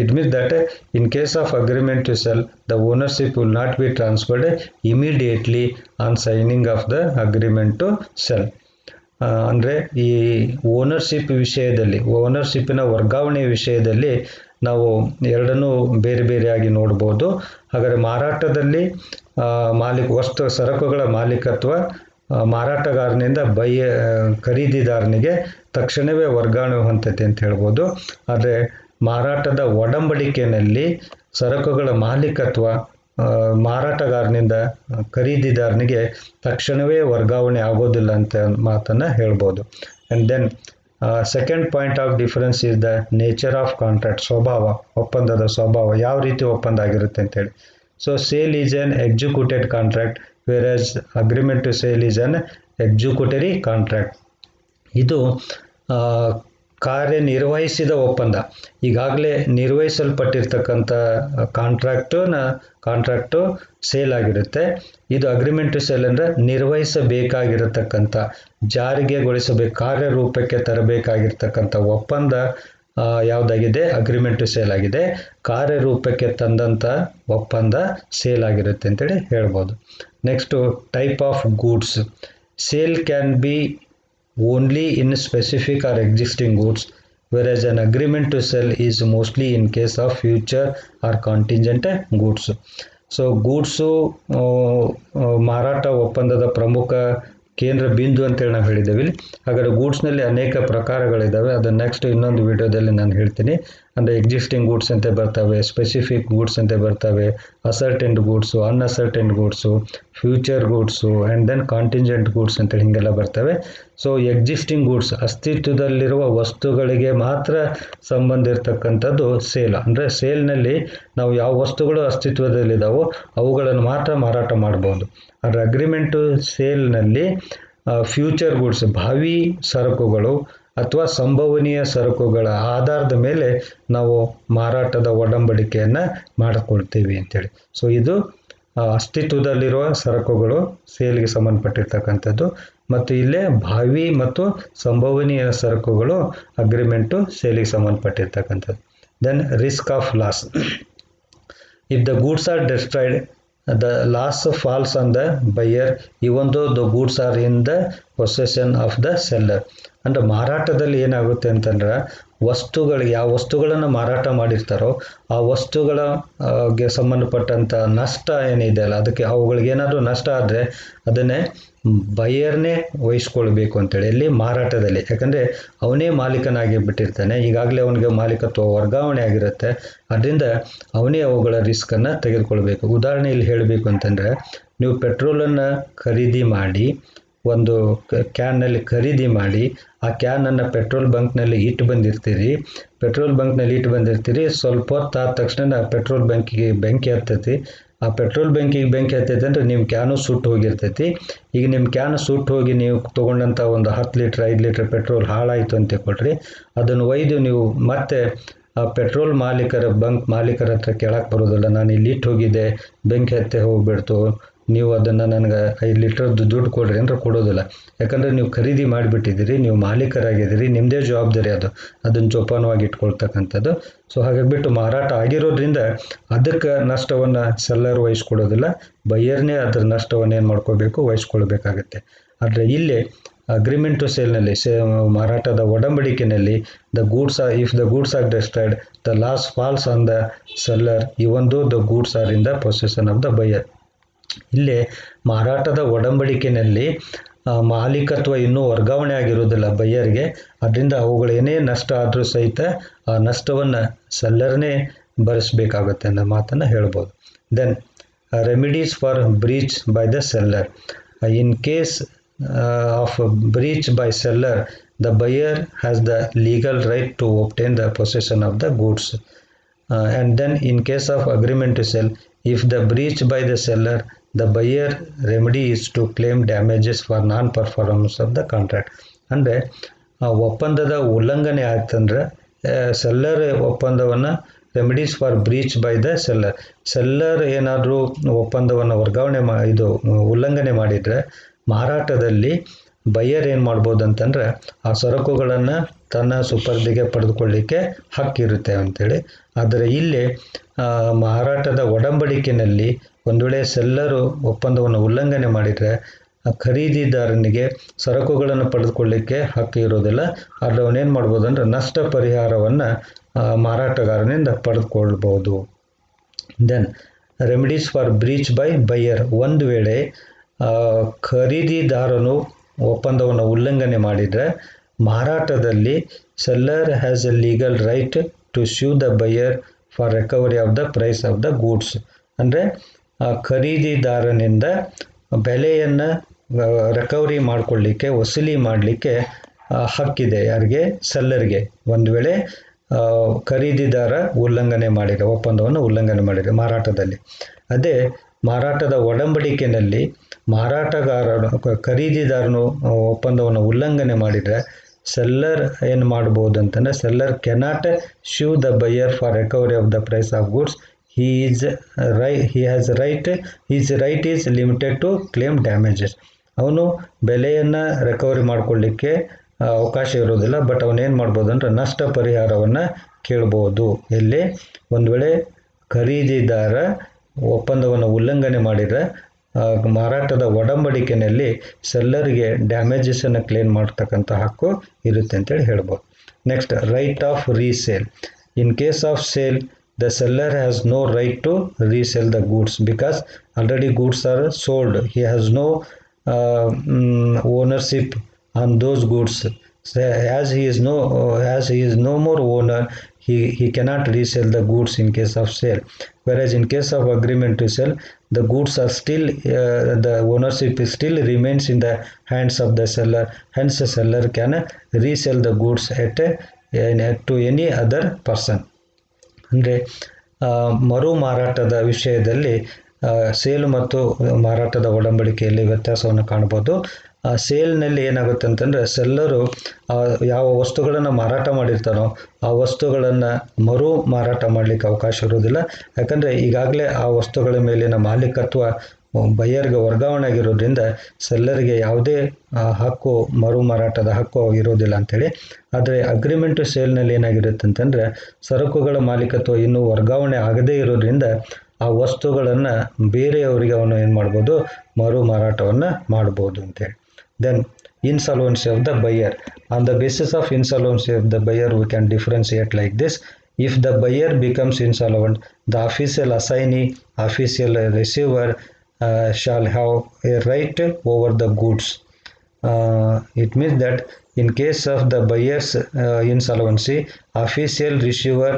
It means that in case of agreement to sell, the ownership will not be transferred immediately on signing of the agreement to sell. ಅಂದರೆ ಈ ಓನರ್ಶಿಪ್ಪಿನ ವರ್ಗಾವಣೆ ವಿಷಯದಲ್ಲಿ ನಾವು ಎರಡನ್ನೂ ಬೇರೆ ಬೇರೆಯಾಗಿ ನೋಡ್ಬೋದು. ಹಾಗಾದರೆ ಮಾರಾಟದಲ್ಲಿ ಸರಕುಗಳ ಮಾಲೀಕತ್ವ ಮಾರಾಟಗಾರನಿಂದ ಖರೀದಿದಾರನಿಗೆ ತಕ್ಷಣವೇ ವರ್ಗಾವಣೆ ಹೊಂದೈತೆ ಅಂತ ಹೇಳ್ಬೋದು. ಆದರೆ ಮಾರಾಟದ ಒಡಂಬಡಿಕೆಯಲ್ಲಿ ಸರಕುಗಳ ಮಾಲೀಕತ್ವ ಮಾರಾಟಗಾರನಿಂದ ಖರೀದಿದಾರನಿಗೆ ತಕ್ಷಣವೇ ವರ್ಗಾವಣೆ ಆಗೋದಿಲ್ಲ ಅಂತ ಮಾತನ್ನು ಹೇಳ್ಬೋದು. And then second point of difference is the nature of contract, ಸ್ವಭಾವ, ಒಪ್ಪಂದದ ಸ್ವಭಾವ, ಯಾವ ರೀತಿ ಒಪ್ಪಂದ ಆಗಿರುತ್ತೆ ಅಂತೇಳಿ. So sale is an executed contract, where agreement to sell is an executory contract. ಇದು ಕಾರ್ಯನಿರ್ವಹಿಸಿದ ಒಪ್ಪಂದ. ಈಗಾಗಲೇ ನಿರ್ವಹಿಸಲ್ಪಟ್ಟಿರ್ತಕ್ಕಂಥ ಕಾಂಟ್ರಾಕ್ಟು ಸೇಲ್ ಆಗಿರುತ್ತೆ. ಇದು ಅಗ್ರಿಮೆಂಟ್ ಟು ಸೇಲ್ ಅಂದರೆ ನಿರ್ವಹಿಸಬೇಕಾಗಿರತಕ್ಕಂಥ, ಕಾರ್ಯರೂಪಕ್ಕೆ ತರಬೇಕಾಗಿರ್ತಕ್ಕಂಥ ಒಪ್ಪಂದ ಯಾವುದಾಗಿದೆ, ಅಗ್ರಿಮೆಂಟ್ ಟು ಸೇಲ್ ಆಗಿದೆ. ಕಾರ್ಯರೂಪಕ್ಕೆ ತಂದಂಥ ಒಪ್ಪಂದ ಸೇಲ್ ಆಗಿರುತ್ತೆ ಅಂತೇಳಿ ಹೇಳ್ಬೋದು. Next type of goods. Sale can be only in specific or existing goods, whereas an agreement to sell is mostly in case of future or contingent goods. So goods ಮಾರಾಟ ಒಪ್ಪಂದದ ಪ್ರಮುಖ ಕೇಂದ್ರ ಬಿಂದು ಅಂತೇಳಿ ನಾವು ಹೇಳಿದ್ದೇವೆ. ಹಾಗಾದರೆ ಗೂಡ್ಸ್ನಲ್ಲಿ ಅನೇಕ ಪ್ರಕಾರಗಳಿದ್ದಾವೆ. ಅದನ್ನು ನೆಕ್ಸ್ಟ್ ಇನ್ನೊಂದು ವಿಡಿಯೋದಲ್ಲಿ ನಾನು ಹೇಳ್ತೀನಿ. ಅಂದರೆ ಎಕ್ಸಿಸ್ಟಿಂಗ್ ಗೂಡ್ಸ್ ಅಂತ ಬರ್ತವೆ, ಸ್ಪೆಸಿಫಿಕ್ ಗೂಡ್ಸ್ ಅಂತ ಬರ್ತವೆ, ascertained goods, unascertained goods, future goods and then contingent goods ಅಂತೇಳಿ ಹೀಗೆಲ್ಲ ಬರ್ತವೆ. ಸೊ ಎಕ್ಸಿಸ್ಟಿಂಗ್ ಗೂಡ್ಸ್, ಅಸ್ತಿತ್ವದಲ್ಲಿರುವ ವಸ್ತುಗಳಿಗೆ ಮಾತ್ರ ಸಂಬಂಧ ಇರತಕ್ಕಂಥದ್ದು ಸೇಲ್. ಅಂದರೆ ಸೇಲ್ನಲ್ಲಿ ನಾವು ಯಾವ ವಸ್ತುಗಳು ಅಸ್ತಿತ್ವದಲ್ಲಿದ್ದಾವೋ ಅವುಗಳನ್ನು ಮಾತ್ರ ಮಾರಾಟ ಮಾಡ್ಬೋದು. ಆದರೆ ಅಗ್ರಿಮೆಂಟು ಸೇಲ್ನಲ್ಲಿ ಫ್ಯೂಚರ್ ಗೂಡ್ಸ್, ಭಾವಿ ಸರಕುಗಳು ಅಥವಾ ಸಂಭವನೀಯ ಸರಕುಗಳ ಆಧಾರದ ಮೇಲೆ ನಾವು ಮಾರಾಟದ ಒಡಂಬಡಿಕೆಯನ್ನು ಮಾಡಿಕೊಳ್ತೀವಿ ಅಂತೇಳಿ. ಸೊ ಇದು ಅಸ್ತಿತ್ವದಲ್ಲಿರುವ ಸರಕುಗಳು ಸೇಲ್ಗೆ ಸಂಬಂಧಪಟ್ಟಿರ್ತಕ್ಕಂಥದ್ದು, ಮತ್ತು ಇಲ್ಲೇ ಭಾವಿ ಮತ್ತು ಸಂಭವನೀಯ ಸರಕುಗಳು ಅಗ್ರಿಮೆಂಟು ಸೇಲಿಗೆ ಸಂಬಂಧಪಟ್ಟಿರ್ತಕ್ಕಂಥದ್ದು. Then risk of loss. If the goods are destroyed, the loss falls on the buyer even though the goods are in the possession of the seller. ಅಂದರೆ ಮಾರಾಟದಲ್ಲಿ ಏನಾಗುತ್ತೆ ಅಂತಂದ್ರೆ ವಸ್ತುಗಳಿಗೆ, ಯಾವ ವಸ್ತುಗಳನ್ನು ಮಾರಾಟ ಮಾಡಿರ್ತಾರೋ ಆ ವಸ್ತುಗಳ ಗೆ ಸಂಬಂಧಪಟ್ಟಂಥ ನಷ್ಟ ಏನಿದೆ ಅಲ್ಲ, ಅದಕ್ಕೆ ಅವುಗಳಿಗೆ ಏನಾದರೂ ನಷ್ಟ ಆದರೆ ಅದನ್ನೇ ಬೈಯರ್ನೇ ವಹಿಸ್ಕೊಳ್ಬೇಕು ಅಂತೇಳಿ ಇಲ್ಲಿ ಮಾರಾಟದಲ್ಲಿ. ಯಾಕಂದರೆ ಅವನೇ ಮಾಲೀಕನಾಗಿ ಬಿಟ್ಟಿರ್ತಾನೆ, ಈಗಾಗಲೇ ಅವನಿಗೆ ಮಾಲೀಕತ್ವ ವರ್ಗಾವಣೆ ಆಗಿರುತ್ತೆ, ಅದರಿಂದ ಅವನೇ ಅವುಗಳ ರಿಸ್ಕನ್ನು ತೆಗೆದುಕೊಳ್ಬೇಕು. ಉದಾಹರಣೆ ಇಲ್ಲಿ ಹೇಳಬೇಕು ಅಂತಂದರೆ, ನೀವು ಪೆಟ್ರೋಲನ್ನು ಖರೀದಿ ಮಾಡಿ, ಒಂದು ಕ್ಯಾನ್ನಲ್ಲಿ ಖರೀದಿ ಮಾಡಿ ಆ ಕ್ಯಾನನ್ನು ಪೆಟ್ರೋಲ್ ಬಂಕ್ನಲ್ಲಿ ಇಟ್ಟು ಬಂದಿರ್ತೀರಿ. ಸ್ವಲ್ಪ ಹೊತ್ತು ಆದ ತಕ್ಷಣ ಪೆಟ್ರೋಲ್ ಬಂಕಿಗೆ ಬೆಂಕಿ ಹತ್ತೈತಿ. ಆ ಪೆಟ್ರೋಲ್ ಬಂಕಿಗೆ ಬೆಂಕಿ ಹತ್ತೈತೆ ಅಂದರೆ ನಿಮ್ಮ ಕ್ಯಾನು ಸುಟ್ಟು ಹೋಗಿರ್ತೈತಿ. ಈಗ ನಿಮ್ಮ ಕ್ಯಾನ್ ಸುಟ್ಟು ಹೋಗಿ ನೀವು ತೊಗೊಂಡಂಥ ಒಂದು 10 ಲೀಟ್ರ್ 5 ಲೀಟ್ರ್ ಪೆಟ್ರೋಲ್ ಹಾಳಾಯಿತು ಅಂತ ಕೊಡ್ರಿ, ಅದನ್ನು ಒಯ್ದು ನೀವು ಮತ್ತೆ ಆ ಪೆಟ್ರೋಲ್ ಬಂಕ್ ಮಾಲೀಕರ ಹತ್ರ ಕೇಳಕ್ಕೆ ಬರೋದಿಲ್ಲ, ನಾನು ಇಲ್ಲಿ ಇಟ್ಟು ಹೋಗಿದ್ದೆ, ಬೆಂಕಿ ಹತ್ತೆ ಹೋಗ್ಬಿಡ್ತು, ನೀವು ಅದನ್ನು ನನಗೆ 5 ಲೀಟ್ರದ್ದು ದುಡ್ಡು ಕೊಡ್ರಿ ಅಂದ್ರೆ ಕೊಡೋದಿಲ್ಲ. ಯಾಕಂದರೆ ನೀವು ಖರೀದಿ ಮಾಡಿಬಿಟ್ಟಿದ್ದೀರಿ, ನೀವು ಮಾಲೀಕರಾಗಿದ್ದೀರಿ, ನಿಮ್ಮದೇ ಜವಾಬ್ದಾರಿ ಅದನ್ನು ಜೋಪಾನವಾಗಿ ಇಟ್ಕೊಳ್ತಕ್ಕಂಥದ್ದು. ಸೊ ಹಾಗಾಗಿಬಿಟ್ಟು ಮಾರಾಟ ಆಗಿರೋದ್ರಿಂದ ಅದಕ್ಕೆ ನಷ್ಟವನ್ನು ಸೆಲ್ಲರ್ ವಹಿಸ್ಕೊಡೋದಿಲ್ಲ, ಬೈಯರ್ನೇ ಅದರ ನಷ್ಟವನ್ನು ಏನು ಮಾಡ್ಕೋಬೇಕು, ವಹಿಸ್ಕೊಳ್ಬೇಕಾಗತ್ತೆ. ಆದರೆ ಇಲ್ಲಿ ಅಗ್ರಿಮೆಂಟ್ ಟು ಸೇಲ್ನಲ್ಲಿ, ಮಾರಾಟದ ಒಡಂಬಡಿಕೆಯಲ್ಲಿ if the goods are destroyed, the loss falls on the seller even though the goods are in the possession of the buyer. ಇಲ್ಲಿ ಮಾರಾಟದ ಒಡಂಬಡಿಕೆಯಲ್ಲಿ ಮಾಲೀಕತ್ವ ಇನ್ನೂ ವರ್ಗಾವಣೆ ಆಗಿರೋದಿಲ್ಲ ಬೈಯರ್ಗೆ, ಅದರಿಂದ ಅವುಗಳೇನೇ ನಷ್ಟ ಆದರೂ ಸಹಿತ ಆ ನಷ್ಟವನ್ನು ಸೆಲ್ಲರ್ನೇ ಭರಿಸಬೇಕಾಗುತ್ತೆ ಅನ್ನೋ ಮಾತನ್ನು ಹೇಳ್ಬೋದು. Then remedies for breach by the seller. In case of breach by seller, the buyer has the legal right to obtain the possession of the goods. And then in case of agreement to sell, if the breach by the seller, the buyer remedy is to claim damages for non-performance of the contract. ಅಂದರೆ ಒಪ್ಪಂದದ ಉಲ್ಲಂಘನೆ ಆಯ್ತಂದ್ರೆ seller ಒಪ್ಪಂದವನ್ನು remedies for breach by the seller ಏನಾದರೂ ಒಪ್ಪಂದವನ್ನು ಉಲ್ಲಂಘನೆ ಮಾಡಿದರೆ ಮಾರಾಟದಲ್ಲಿ ಬೈಯರ್ ಏನು ಮಾಡ್ಬೋದು ಅಂತಂದರೆ ಆ ಸರಕುಗಳನ್ನು ತನ್ನ ಸುಪರ್ದಿಗೆ ಪಡೆದುಕೊಳ್ಳಿಕ್ಕೆ ಹಕ್ಕಿರುತ್ತೆ ಅಂಥೇಳಿ. ಆದರೆ ಇಲ್ಲಿ ಮಾರಾಟದ ಒಡಂಬಡಿಕೆಯಲ್ಲಿ ಒಂದು ವೇಳೆ ಸೆಲ್ಲರು ಒಪ್ಪಂದವನ್ನು ಉಲ್ಲಂಘನೆ ಮಾಡಿದರೆ ಖರೀದಿದಾರನಿಗೆ ಸರಕುಗಳನ್ನು ಪಡೆದುಕೊಳ್ಳಿಕ್ಕೆ ಹಕ್ಕು ಇರೋದಿಲ್ಲ. ಆದರೆ ಅವನೇನು ಮಾಡ್ಬೋದು ಅಂದರೆ ನಷ್ಟ ಪರಿಹಾರವನ್ನು ಮಾರಾಟಗಾರನಿಂದ ಪಡೆದುಕೊಳ್ಬೋದು. Then remedies for breach by buyer. ಒಂದು ವೇಳೆ ಖರೀದಿದಾರನು ಒಪ್ಪಂದವನ್ನು ಉಲ್ಲಂಘನೆ ಮಾಡಿದರೆ ಮಾರಾಟದಲ್ಲಿ seller has a legal right to sue the buyer for recovery of the price of the goods. ಅಂದರೆ ಖರೀದಿದಾರನಿಂದ ಬೆಲೆಯನ್ನು ರಿಕವರಿ ಮಾಡಿಕೊಳ್ಳಿಕ್ಕೆ, ವಸೂಲಿ ಮಾಡಲಿಕ್ಕೆ ಹಕ್ಕಿದೆ ಯಾರಿಗೆ, ಸೆಲ್ಲರ್ಗೆ. ಒಂದು ವೇಳೆ ಖರೀದಿದಾರ ಒಪ್ಪಂದವನ್ನು ಉಲ್ಲಂಘನೆ ಮಾಡಿದರೆ ಮಾರಾಟದಲ್ಲಿ. ಅದೇ ಮಾರಾಟದ ಒಡಂಬಡಿಕೆಯಲ್ಲಿ ಖರೀದಿದಾರನು ಒಪ್ಪಂದವನ್ನು ಉಲ್ಲಂಘನೆ ಮಾಡಿದರೆ ಸೆಲ್ಲರ್ ಏನು ಮಾಡ್ಬೋದು ಅಂತಂದರೆ, seller cannot sue the buyer for recovery of the price of goods. his right is limited to claim damages. ಅವನು ಬೆಲೆಯನ್ನು ರಿಕವರಿ ಮಾಡಿಕೊಳ್ಳಿಕ್ಕೆ ಅವಕಾಶ ಇರೋದಿಲ್ಲ, ಬಟ್ ಅವನೇನು ಮಾಡ್ಬೋದು ಅಂದರೆ ನಷ್ಟ ಪರಿಹಾರವನ್ನು ಕೇಳ್ಬೋದು. ಇಲ್ಲಿ ಒಂದು ವೇಳೆ ಖರೀದಿದಾರ ಒಪ್ಪಂದವನ್ನು ಉಲ್ಲಂಘನೆ ಮಾಡಿದರೆ ಮಾರಾಟದ ಒಡಂಬಡಿಕೆಯಲ್ಲಿ ಸೆಲ್ಲರ್ಗೆ ಡ್ಯಾಮೇಜಸನ್ನು ಕ್ಲೇಮ್ ಮಾಡ್ತಕ್ಕಂಥ ಹಕ್ಕು ಇರುತ್ತೆ ಅಂತೇಳಿ ಹೇಳ್ಬೋದು. Next, right of resale. In case of sale, the seller has no right to resell the goods because already goods are sold. He has no ownership on those goods. as he is no more owner, he cannot resell the goods in case of sale. Whereas in case of agreement to sell, the goods are still the ownership is still remains in the hands of the seller. Hence, the seller can resell the goods to any other person. ಅಂದರೆ ಮರು ಮಾರಾಟದ ವಿಷಯದಲ್ಲಿ sale ಮತ್ತು ಮಾರಾಟದ ಒಡಂಬಡಿಕೆಯಲ್ಲಿ ವ್ಯತ್ಯಾಸವನ್ನು ಕಾಣ್ಬೋದು. ಸೇಲ್ನಲ್ಲಿ ಏನಾಗುತ್ತೆ ಅಂತಂದರೆ ಸೆಲ್ಲರು ಯಾವ ವಸ್ತುಗಳನ್ನು ಮಾರಾಟ ಮಾಡಿರ್ತಾರೋ ಆ ವಸ್ತುಗಳನ್ನು ಮರು ಮಾರಾಟ ಮಾಡಲಿಕ್ಕೆ ಅವಕಾಶ ಇರೋದಿಲ್ಲ. ಯಾಕಂದರೆ ಈಗಾಗಲೇ ಆ ವಸ್ತುಗಳ ಮೇಲಿನ ಮಾಲೀಕತ್ವ ಬಯ್ಯರ್ಗೆ ವರ್ಗಾವಣೆ ಆಗಿರೋದ್ರಿಂದ ಸೆಲ್ಲರಿಗೆ ಯಾವುದೇ ಹಕ್ಕು ಮರು ಮಾರಾಟದ ಹಕ್ಕು ಇರೋದಿಲ್ಲ ಅಂಥೇಳಿ. ಆದರೆ ಅಗ್ರಿಮೆಂಟ್ ಟು ಸೇಲ್ನಲ್ಲಿ ಏನಾಗಿರುತ್ತೆ ಅಂತಂದರೆ ಸರಕುಗಳ ಮಾಲೀಕತ್ವ ಇನ್ನೂ ವರ್ಗಾವಣೆ ಆಗದೇ ಇರೋದ್ರಿಂದ ಆ ವಸ್ತುಗಳನ್ನು ಬೇರೆಯವರಿಗೆ ಅವನು ಏನು ಮಾಡ್ಬೋದು, ಮರು ಮಾರಾಟವನ್ನು ಮಾಡ್ಬೋದು ಅಂತೇಳಿ. Then insolvency of the buyer. On the basis of insolvency of the buyer, we can differentiate like this. If the buyer becomes insolvent, the official assignee, official receiver shall have a right over the goods. It means that in case of the buyer's insolvency, official receiver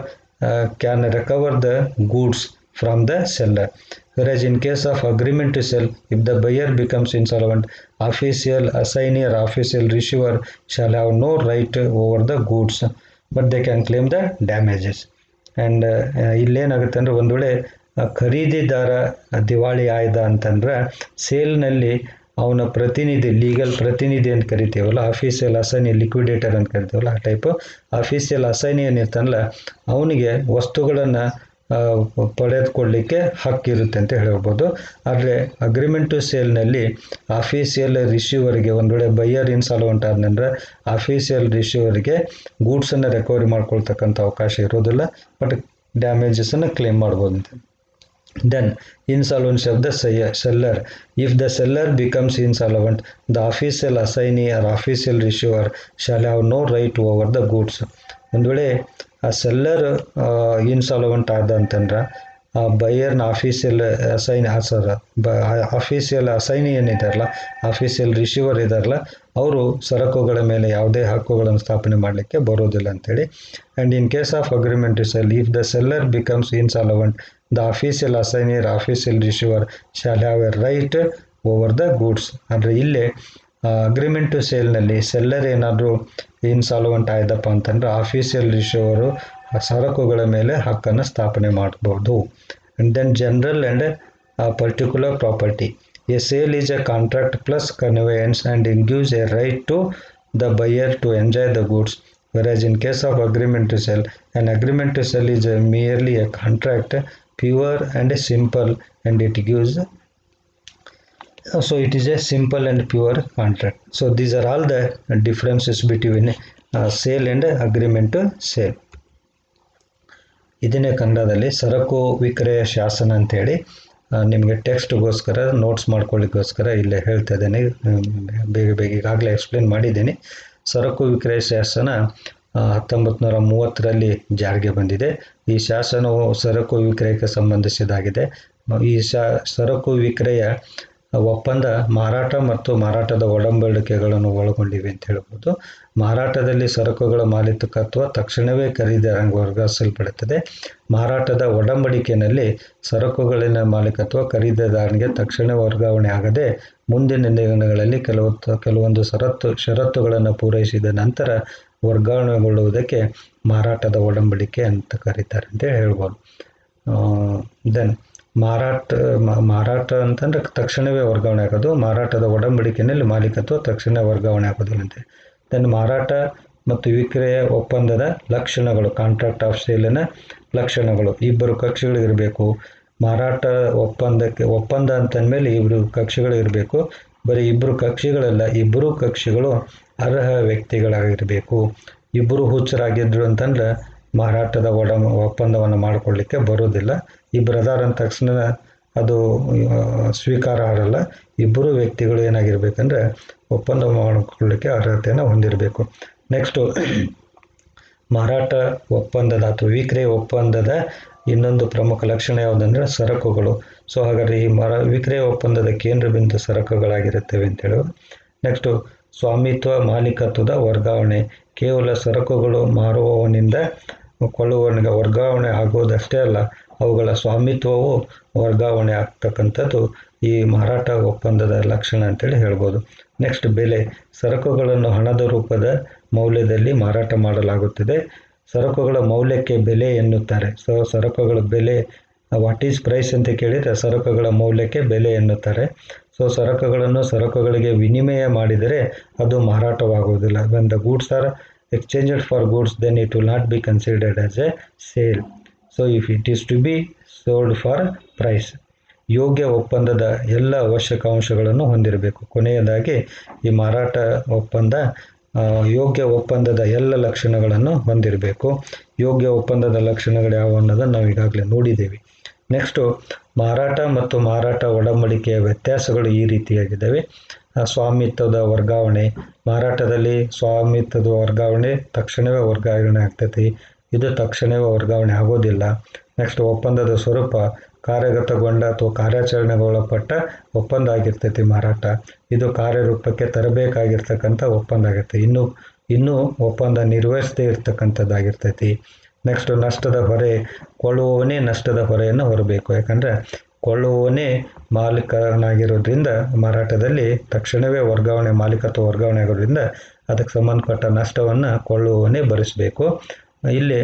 can recover the goods from the seller. Whereas in case of agreement to sell, if the buyer becomes insolvent, official assignee or official receiver shall have no right over the goods, but they can claim the damages. And ಇಲ್ಲೇನಾಗುತ್ತೆ ಅಂದರೆ ಒಂದು ವೇಳೆ ಖರೀದಿದಾರ ದಿವಾಳಿ ಆಯ್ದ ಅಂತಂದ್ರೆ ಸೇಲ್ನಲ್ಲಿ ಅವನ ಪ್ರತಿನಿಧಿ, legal ಪ್ರತಿನಿಧಿ ಅಂತ ಕರಿತೀವಲ್ಲ, ಅಫೀಷಿಯಲ್ ಅಸೈನಿ, ಲಿಕ್ವಿಡೇಟರ್ ಅಂತ ಕರಿತೀವಲ್ಲ, ಆ ಟೈಪು ಅಫೀಷಿಯಲ್ ಅಸೈನಿ ಏನಿರ್ತಾನಲ್ಲ ಅವನಿಗೆ ವಸ್ತುಗಳನ್ನು ಪಡೆದುಕೊಳ್ಳಲಿಕ್ಕೆ ಹಕ್ಕಿರುತ್ತೆ ಅಂತ ಹೇಳ್ಬೋದು. ಆದರೆ ಅಗ್ರಿಮೆಂಟ್ ಟು ಸೇಲ್ನಲ್ಲಿ ಅಫೀಷಿಯಲ್ ರಿಸೀವರ್ಗೆ ಒಂದು ವೇಳೆ ಬೈಯರ್ ಇನ್ಸಾಲ್ವೆಂಟ್ ಆದ್ನಂದ್ರೆ ಅಫೀಷಿಯಲ್ ರಿಸೀವರ್ಗೆ ಗೂಡ್ಸನ್ನು ರಿಕವರಿ ಮಾಡ್ಕೊಳ್ತಕ್ಕಂಥ ಅವಕಾಶ ಇರೋದಿಲ್ಲ, ಬಟ್ ಡ್ಯಾಮೇಜಸನ್ನು ಕ್ಲೇಮ್ ಮಾಡ್ಬೋದು ಅಂತ. Then insolvency of the seller. If the seller becomes insolvent, the official assignee or official receiver shall have no right over the goods. ಒಂದು ವೇಳೆ ಆ seller insolvent ಆದ ಅಂತಂದ್ರೆ ಆ ಬೈಯರ್ನ ಆಫೀಷಿಯಲ್ ಆಫೀಷಿಯಲ್ ಅಸೈನಿ ಏನಿದಾರಲ್ಲ, ಆಫೀಷಿಯಲ್ ರಿಸೀವರ್ ಇದಾರಲ್ಲ, ಅವರು ಸರಕುಗಳ ಮೇಲೆ ಯಾವುದೇ ಹಕ್ಕುಗಳನ್ನು ಸ್ಥಾಪನೆ ಮಾಡಲಿಕ್ಕೆ ಬರೋದಿಲ್ಲ ಅಂತೇಳಿ. And in case of agreement to sell, if the seller becomes insolvent, the official assignee or official receiver shall have a right over the goods. ಅಂದರೆ ಇಲ್ಲಿ ಅಗ್ರಿಮೆಂಟ್ ಟು ಸೇಲ್ನಲ್ಲಿ ಸೆಲ್ಲರ್ ಏನಾದರೂ ಇನ್ಸಾಲ್ವೆಂಟ್ ಆಯ್ದಪ್ಪ ಅಂತಂದ್ರೆ ಆಫೀಷಿಯಲ್ ರಿಸೀವರು ಸರಕುಗಳ ಮೇಲೆ ಹಕ್ಕನ್ನು ಸ್ಥಾಪನೆ ಮಾಡ್ಬೋದು. And then general and particular property. A sale is a contract plus conveyance and it gives a right to the buyer to enjoy the goods. Whereas in case of agreement to sell, an agreement to sell is merely a contract, pure and simple, and it gives, so it is a simple and pure contract. So these are all the differences between sale and agreement to sale. ಇದನ್ನೇ ಕನ್ನಡದಲ್ಲಿ ಸರಕು ವಿಕ್ರಯ ಶಾಸನ ಅಂತೇಳಿ ನಿಮಗೆ ಟೆಕ್ಸ್ಟ್ಗೋಸ್ಕರ notes ಮಾಡ್ಕೊಳ್ಳಿಕ್ಕೋಸ್ಕರ ಇಲ್ಲೇ ಹೇಳ್ತಾ ಇದ್ದೇನೆ. ಬೇಗ ಈಗಾಗಲೇ ಎಕ್ಸ್ಪ್ಲೇನ್ ಮಾಡಿದ್ದೀನಿ. ಸರಕು ವಿಕ್ರಯ ಶಾಸನ 1930ರಲ್ಲಿ ಜಾರಿಗೆ ಬಂದಿದೆ. ಈ ಶಾಸನವು ಸರಕು ವಿಕ್ರಯಕ್ಕೆ ಸಂಬಂಧಿಸಿದಾಗಿದೆ. ಈ ಸರಕು ವಿಕ್ರಯ ಒಪ್ಪಂದ ಮಾರಾಟ ಮತ್ತು ಮಾರಾಟದ ಒಡಂಬಡಿಕೆಗಳನ್ನು ಒಳಗೊಂಡಿವೆ ಅಂತ ಹೇಳ್ಬೋದು. ಮಾರಾಟದಲ್ಲಿ ಸರಕುಗಳ ಮಾಲೀಕತ್ವ ತಕ್ಷಣವೇ ಖರೀದಿದಾರನಿಗೆ ವರ್ಗಾಯಿಸಲ್ಪಡುತ್ತದೆ. ಮಾರಾಟದ ಒಡಂಬಡಿಕೆಯಲ್ಲಿ ಸರಕುಗಳಿನ ಮಾಲೀಕತ್ವ ಖರೀದಿದಾರನಿಗೆ ತಕ್ಷಣ ವರ್ಗಾವಣೆ ಆಗದೆ ಮುಂದಿನ ದಿನಗಳಲ್ಲಿ ಕೆಲವೊಂದು ಷರತ್ತುಗಳನ್ನು ಪೂರೈಸಿದ ನಂತರ ವರ್ಗಾವಣೆಗೊಳ್ಳುವುದಕ್ಕೆ ಮಾರಾಟದ ಒಡಂಬಡಿಕೆ ಅಂತ ಕರೀತಾರೆ ಅಂತ ಹೇಳ್ಬೋದು. ದೆನ್ ಮಾರಾಟ ಅಂತಂದರೆ ತಕ್ಷಣವೇ ವರ್ಗಾವಣೆ ಆಗೋದು. ಮಾರಾಟದ ಒಡಂಬಡಿಕೆಯಲ್ಲಿ ಮಾಲೀಕತ್ವ ತಕ್ಷಣ ವರ್ಗಾವಣೆ ಆಗೋದಿಲ್ಲಂತೆ. ದೆನ್ ಮಾರಾಟ ಮತ್ತು ವಿಕ್ರಯ ಒಪ್ಪಂದದ ಲಕ್ಷಣಗಳು, ಕಾಂಟ್ರಾಕ್ಟ್ ಆಫ್ ಸೇಲಿನ ಲಕ್ಷಣಗಳು. ಇಬ್ಬರು ಕಕ್ಷಿಗಳು ಇರಬೇಕು. ಮಾರಾಟ ಒಪ್ಪಂದ ಅಂತಂದಮೇಲೆ ಇಬ್ಬರು ಕಕ್ಷಿಗಳು ಇರಬೇಕು. ಬರೀ ಇಬ್ಬರು ಕಕ್ಷಿಗಳಲ್ಲ, ಇಬ್ಬರು ಕಕ್ಷಿಗಳು ಅರ್ಹ ವ್ಯಕ್ತಿಗಳಾಗಿರಬೇಕು. ಇಬ್ಬರು ಹುಚ್ಚರಾಗಿದ್ರು ಅಂತಂದ್ರೆ ಮಾರಾಟದ ಒಪ್ಪಂದವನ್ನು ಮಾಡಿಕೊಳ್ಳಿಕ್ಕೆ ಬರೋದಿಲ್ಲ. ಇಬ್ಬರು ಅದಾರ ಅಂದ ತಕ್ಷಣ ಅದು ಸ್ವೀಕಾರ ಆಗಲ್ಲ. ಇಬ್ಬರು ವ್ಯಕ್ತಿಗಳು ಏನಾಗಿರ್ಬೇಕಂದ್ರೆ ಒಪ್ಪಂದ ಮಾಡಿಕೊಳ್ಳಿಕ್ಕೆ ಅರ್ಹತೆಯನ್ನು ಹೊಂದಿರಬೇಕು. ನೆಕ್ಸ್ಟು ಮಾರಾಟ ಒಪ್ಪಂದದ ಅಥವಾ ವಿಕ್ರಯ ಒಪ್ಪಂದದ ಇನ್ನೊಂದು ಪ್ರಮುಖ ಲಕ್ಷಣ ಯಾವುದಂದ್ರೆ ಸರಕುಗಳು. ಸೊ ಹಾಗಾದರೆ ಈ ವಿಕ್ರಯ ಒಪ್ಪಂದದ ಕೇಂದ್ರ ಬಿಂದು ಸರಕುಗಳಾಗಿರುತ್ತವೆ ಅಂತ ಹೇಳೋದು. ನೆಕ್ಸ್ಟು ಸ್ವಾಮಿತ್ವ ಮಾಲೀಕತ್ವದ ವರ್ಗಾವಣೆ. ಕೇವಲ ಸರಕುಗಳು ಮಾರುವವನಿಂದ ಕೊಳ್ಳುವವನಿಗೆ ವರ್ಗಾವಣೆ ಆಗುವುದಷ್ಟೇ ಅಲ್ಲ, ಅವುಗಳ ಸ್ವಾಮಿತ್ವವು ವರ್ಗಾವಣೆ ಆಗ್ತಕ್ಕಂಥದ್ದು ಈ ಮಾರಾಟ ಒಪ್ಪಂದದ ಲಕ್ಷಣ ಅಂತೇಳಿ ಹೇಳ್ಬೋದು. ನೆಕ್ಸ್ಟ್ ಬೆಲೆ. ಸರಕುಗಳನ್ನು ಹಣದ ರೂಪದ ಮೌಲ್ಯದಲ್ಲಿ ಮಾರಾಟ ಮಾಡಲಾಗುತ್ತದೆ. ಸರಕುಗಳ ಮೌಲ್ಯಕ್ಕೆ ಬೆಲೆ ಎನ್ನುತ್ತಾರೆ. ಸೊ ಸರಕುಗಳ ಬೆಲೆ ವಾಟ್ ಈಸ್ ಪ್ರೈಸ್ ಅಂತ ಕೇಳಿದರೆ ಸರಕುಗಳ ಮೌಲ್ಯಕ್ಕೆ ಬೆಲೆ ಎನ್ನುತ್ತಾರೆ. ಸೊ ಸರಕುಗಳಿಗೆ ವಿನಿಮಯ ಮಾಡಿದರೆ ಅದು ಮಾರಾಟವಾಗುವುದಿಲ್ಲ. When the goods are exchanged for goods, then it will not be considered as a sale. So if it is to be sold for price. ಯೋಗ್ಯ ಒಪ್ಪಂದದ ಎಲ್ಲ ಅವಶ್ಯಕ ಅಂಶಗಳನ್ನು ಹೊಂದಿರಬೇಕು. ಕೊನೆಯದಾಗಿ ಈ ಮಾರಾಟ ಒಪ್ಪಂದ ಯೋಗ್ಯ ಒಪ್ಪಂದದ ಎಲ್ಲ ಲಕ್ಷಣಗಳನ್ನು ಹೊಂದಿರಬೇಕು. ಯೋಗ್ಯ ಒಪ್ಪಂದದ ಲಕ್ಷಣಗಳು ಯಾವ ಅನ್ನೋದನ್ನು ನಾವು ಈಗಾಗಲೇ ನೋಡಿದ್ದೇವೆ. ನೆಕ್ಸ್ಟು ಮಾರಾಟ ಮತ್ತು ಮಾರಾಟ ಒಡಂಬಡಿಕೆಯ ವ್ಯತ್ಯಾಸಗಳು ಈ ರೀತಿಯಾಗಿದ್ದಾವೆ. ಸ್ವಾಮಿತ್ವದ ವರ್ಗಾವಣೆ. ಮಾರಾಟದಲ್ಲಿ ಸ್ವಾಮಿತ್ವದ ವರ್ಗಾವಣೆ ತಕ್ಷಣವೇ ವರ್ಗಾವಣೆ ಆಗ್ತೈತಿ. ಇದು ತಕ್ಷಣವೇ ವರ್ಗಾವಣೆ ಆಗೋದಿಲ್ಲ. ನೆಕ್ಸ್ಟ್ ಒಪ್ಪಂದದ ಸ್ವರೂಪ. ಕಾರ್ಯಗತಗೊಂಡ ಅಥವಾ ಕಾರ್ಯಾಚರಣೆಗೊಳಪಟ್ಟ ಒಪ್ಪಂದ ಆಗಿರ್ತೈತಿ ಮಾರಾಟ. ಇದು ಕಾರ್ಯರೂಪಕ್ಕೆ ತರಬೇಕಾಗಿರ್ತಕ್ಕಂಥ ಒಪ್ಪಂದ ಆಗಿರ್ತೈತಿ. ಇನ್ನೂ ಒಪ್ಪಂದ ನಿರ್ವಹಿಸದೇ ಇರ್ತಕ್ಕಂಥದ್ದಾಗಿರ್ತೈತಿ. ನೆಕ್ಸ್ಟ್ ನಷ್ಟದ ಹೊರೆ. ಕೊಳ್ಳುವವನೇ ನಷ್ಟದ ಹೊರೆಯನ್ನು ಹೊರಬೇಕು. ಯಾಕಂದರೆ ಕೊಳ್ಳುವವನೇ ಮಾಲೀಕನಾಗಿರೋದ್ರಿಂದ ಮಾರಾಟದಲ್ಲಿ ತಕ್ಷಣವೇ ಮಾಲೀಕತ್ವ ವರ್ಗಾವಣೆ ಆಗೋದ್ರಿಂದ ಅದಕ್ಕೆ ಸಂಬಂಧಪಟ್ಟ ನಷ್ಟವನ್ನು ಕೊಳ್ಳುವವನೇ ಭರಿಸಬೇಕು. ಇಲ್ಲಿ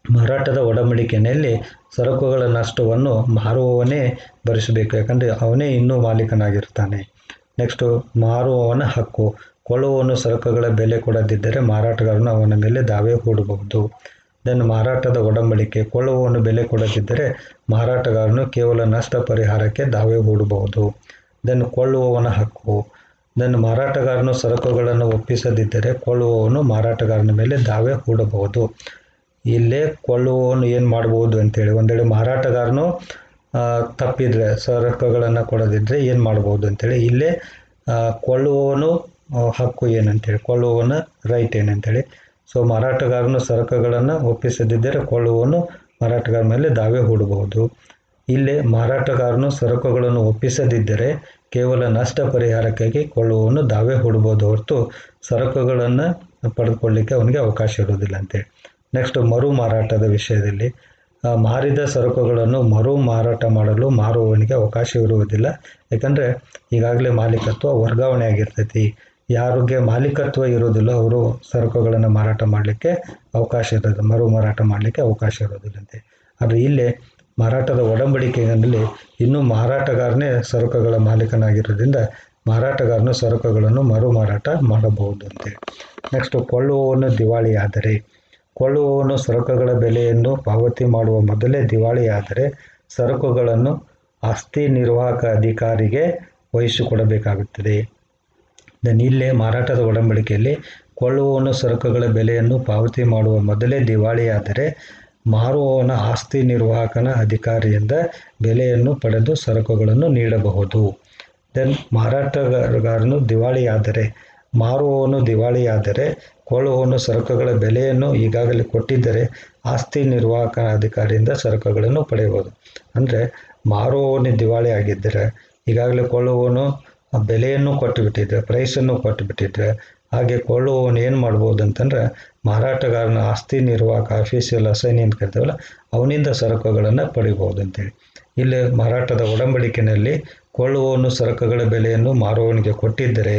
ಮಾರಾಟದ ಒಡಂಬಡಿಕೆಯಲ್ಲಿ ಸರಕುಗಳ ನಷ್ಟವನ್ನು ಮಾರುವವನೇ ಭರಿಸಬೇಕು. ಯಾಕಂದರೆ ಅವನೇ ಇನ್ನೂ ಮಾಲೀಕನಾಗಿರ್ತಾನೆ. ನೆಕ್ಸ್ಟು ಮಾರುವವನ ಹಕ್ಕು. ಕೊಳ್ಳುವವನು ಸರಕುಗಳ ಬೆಲೆ ಕೊಡದಿದ್ದರೆ ಮಾರಾಟಗಾರನು ಅವನ ಮೇಲೆ ದಾವೆ ಹೂಡಬಹುದು. ದೆನ್ ಮಾರಾಟದ ಒಡಂಬಡಿಕೆ. ಕೊಳ್ಳುವವನು ಬೆಲೆ ಕೊಡದಿದ್ದರೆ ಮಾರಾಟಗಾರನು ಕೇವಲ ನಷ್ಟ ಪರಿಹಾರಕ್ಕೆ ದಾವೆ ಹೂಡಬಹುದು. ದೆನ್ ಕೊಳ್ಳುವವನ ಹಕ್ಕು. ದೆನ್ ಮಾರಾಟಗಾರನು ಸರಕುಗಳನ್ನು ಒಪ್ಪಿಸದಿದ್ದರೆ ಕೊಳ್ಳುವವನು ಮಾರಾಟಗಾರನ ಮೇಲೆ ದಾವೆ ಹೂಡಬಹುದು. ಇಲ್ಲೇ ಕೊಳ್ಳುವವನು ಏನು ಮಾಡ್ಬೋದು ಅಂತೇಳಿ, ಒಂದೇಳೆ ಮಾರಾಟಗಾರನು ತಪ್ಪಿದರೆ ಸರಕುಗಳನ್ನು ಕೊಡದಿದ್ದರೆ ಏನು ಮಾಡ್ಬೋದು ಅಂತೇಳಿ ಇಲ್ಲೇ ಕೊಳ್ಳುವವನು ಹಕ್ಕು ಏನಂತೇಳಿ, ಕೊಳ್ಳುವವನ ರೈಟ್ ಏನಂತೇಳಿ. ಸೊ ಮಾರಾಟಗಾರನು ಸರಕುಗಳನ್ನು ಒಪ್ಪಿಸದಿದ್ದರೆ ಕೊಳ್ಳುವವನು ಮಾರಾಟಗಾರ ಮೇಲೆ ದಾವೆ ಹೂಡಬಹುದು. ಇಲ್ಲಿ ಮಾರಾಟಗಾರನು ಸರಕುಗಳನ್ನು ಒಪ್ಪಿಸದಿದ್ದರೆ ಕೇವಲ ನಷ್ಟ ಪರಿಹಾರಕ್ಕಾಗಿ ಕೊಳ್ಳುವವನು ದಾವೆ ಹೂಡಬಹುದು ಹೊರತು ಸರಕುಗಳನ್ನು ಪಡೆದುಕೊಳ್ಳಲಿಕ್ಕೆ ಅವನಿಗೆ ಅವಕಾಶ ಇರುವುದಿಲ್ಲ ಅಂತೇಳಿ. ನೆಕ್ಸ್ಟ್ ಮರು ಮಾರಾಟದ ವಿಷಯದಲ್ಲಿ ಮಾರಿದ ಸರಕುಗಳನ್ನು ಮರು ಮಾರಾಟ ಮಾಡಲು ಮಾರುವವನಿಗೆ ಅವಕಾಶ ಇರುವುದಿಲ್ಲ. ಯಾಕಂದರೆ ಈಗಾಗಲೇ ಮಾಲೀಕತ್ವ ವರ್ಗಾವಣೆ ಆಗಿರ್ತೈತಿ. ಯಾರಿಗೆ ಮಾಲೀಕತ್ವ ಇರೋದಿಲ್ಲ ಅವರು ಸರಕುಗಳನ್ನು ಮಾರಾಟ ಮಾಡಲಿಕ್ಕೆ ಅವಕಾಶ ಇರೋದು, ಮರು ಮಾರಾಟ ಮಾಡಲಿಕ್ಕೆ ಅವಕಾಶ ಇರೋದಿಲ್ಲಂತೆ. ಆದರೆ ಇಲ್ಲೇ ಮಾರಾಟದ ಒಡಂಬಡಿಕೆಯಲ್ಲಿ ಇನ್ನೂ ಮಾರಾಟಗಾರನೇ ಸರಕುಗಳ ಮಾಲೀಕನಾಗಿರೋದ್ರಿಂದ ಮಾರಾಟಗಾರನು ಸರಕುಗಳನ್ನು ಮರು ಮಾರಾಟ ಮಾಡಬಹುದು ಅಂತೇಳಿ. ನೆಕ್ಸ್ಟ್ ಕೊಳ್ಳುವವನು ದಿವಾಳಿಯಾದರೆ. ಕೊಳ್ಳುವವನು ಸರಕುಗಳ ಬೆಲೆಯನ್ನು ಪಾವತಿ ಮಾಡುವ ಮೊದಲೇ ದಿವಾಳಿಯಾದರೆ ಸರಕುಗಳನ್ನು ಆಸ್ತಿ ನಿರ್ವಾಹಕ ಅಧಿಕಾರಿಗೆ ವಹಿಸಿಕೊಡಬೇಕಾಗುತ್ತದೆ. ದೆನ್ ಇಲ್ಲೇ ಮಾರಾಟದ ಒಡಂಬಡಿಕೆಯಲ್ಲಿ ಕೊಳ್ಳುವವನು ಸರಕುಗಳ ಬೆಲೆಯನ್ನು ಪಾವತಿ ಮಾಡುವ ಮೊದಲೇ ದಿವಾಳಿಯಾದರೆ ಮಾರುವವನ ಆಸ್ತಿ ನಿರ್ವಾಹಕನ ಅಧಿಕಾರಿಯಿಂದ ಬೆಲೆಯನ್ನು ಪಡೆದು ಸರಕುಗಳನ್ನು ನೀಡಬಹುದು. ದೆನ್ ಮಾರಾಟಗಾರನು ದಿವಾಳಿಯಾದರೆ, ಮಾರುವವನು ದಿವಾಳಿಯಾದರೆ ಕೊಳ್ಳುವವನು ಸರಕುಗಳ ಬೆಲೆಯನ್ನು ಈಗಾಗಲೇ ಕೊಟ್ಟಿದ್ದರೆ ಆಸ್ತಿ ನಿರ್ವಾಹಕನ ಅಧಿಕಾರಿಯಿಂದ ಸರಕುಗಳನ್ನು ಪಡೆಯಬಹುದು. ಅಂದರೆ ಮಾರುವವನು ದಿವಾಳಿ ಆಗಿದ್ದರೆ ಈಗಾಗಲೇ ಕೊಳ್ಳುವವನು ಬೆಲೆಯನ್ನು ಕೊಟ್ಟುಬಿಟ್ಟಿದ್ರೆ, ಪ್ರೈಸನ್ನು ಕೊಟ್ಟುಬಿಟ್ಟಿದ್ರೆ, ಹಾಗೆ ಕೊಳ್ಳುವವನು ಏನು ಮಾಡ್ಬೋದು ಅಂತಂದ್ರೆ ಮಾರಾಟಗಾರನ ಆಸ್ತಿ ನಿರ್ವಾಹಕ ಅಫಿಷಿಯಲ್ ಅಸೈನಿ ಅಂತ ಕರಿತೀವಲ್ಲ ಅವನಿಂದ ಸರಕುಗಳನ್ನು ಪಡಿಬೋದು ಅಂತೇಳಿ. ಇಲ್ಲಿ ಮಾರಾಟದ ಒಡಂಬಡಿಕೆಯಲ್ಲಿ ಕೊಳ್ಳುವವನು ಸರಕುಗಳ ಬೆಲೆಯನ್ನು ಮಾರುವವನಿಗೆ ಕೊಟ್ಟಿದ್ದರೆ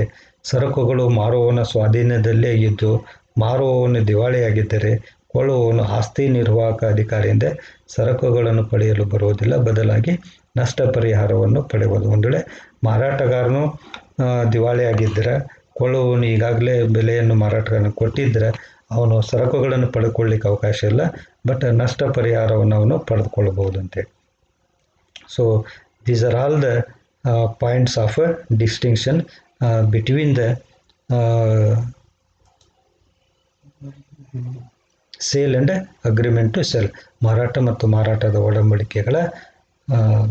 ಸರಕುಗಳು ಮಾರುವವನ ಸ್ವಾಧೀನದಲ್ಲೇ ಇದ್ದು ಮಾರುವವನು ದಿವಾಳಿಯಾಗಿದ್ದರೆ ಕೊಳ್ಳುವವನು ಆಸ್ತಿ ನಿರ್ವಾಹಕ ಅಧಿಕಾರಿಯಿಂದ ಸರಕುಗಳನ್ನು ಪಡೆಯಲು ಬರುವುದಿಲ್ಲ, ಬದಲಾಗಿ ನಷ್ಟ ಪರಿಹಾರವನ್ನು ಪಡೆಯಬಹುದು. ಒಂದು ವೇಳೆ ಮಾರಾಟಗಾರನು ದಿವಾಳಿಯಾಗಿದ್ದರೆ ಕೊಳ್ಳುವವನು ಈಗಾಗಲೇ ಬೆಲೆಯನ್ನು ಮಾರಾಟಗಾರನ ಕೊಟ್ಟಿದ್ದರೆ ಅವನು ಸರಕುಗಳನ್ನು ಪಡ್ಕೊಳ್ಳಿಕ್ಕೆ ಅವಕಾಶ ಇಲ್ಲ, ಬಟ್ ನಷ್ಟ ಪರಿಹಾರವನ್ನು ಅವನು ಪಡೆದುಕೊಳ್ಳಬಹುದಂತೆ. So these are all the points of distinction between the sale and agreement to sell. ಮಾರಾಟ ಮತ್ತು ಮಾರಾಟದ ಒಡಂಬಡಿಕೆಗಳ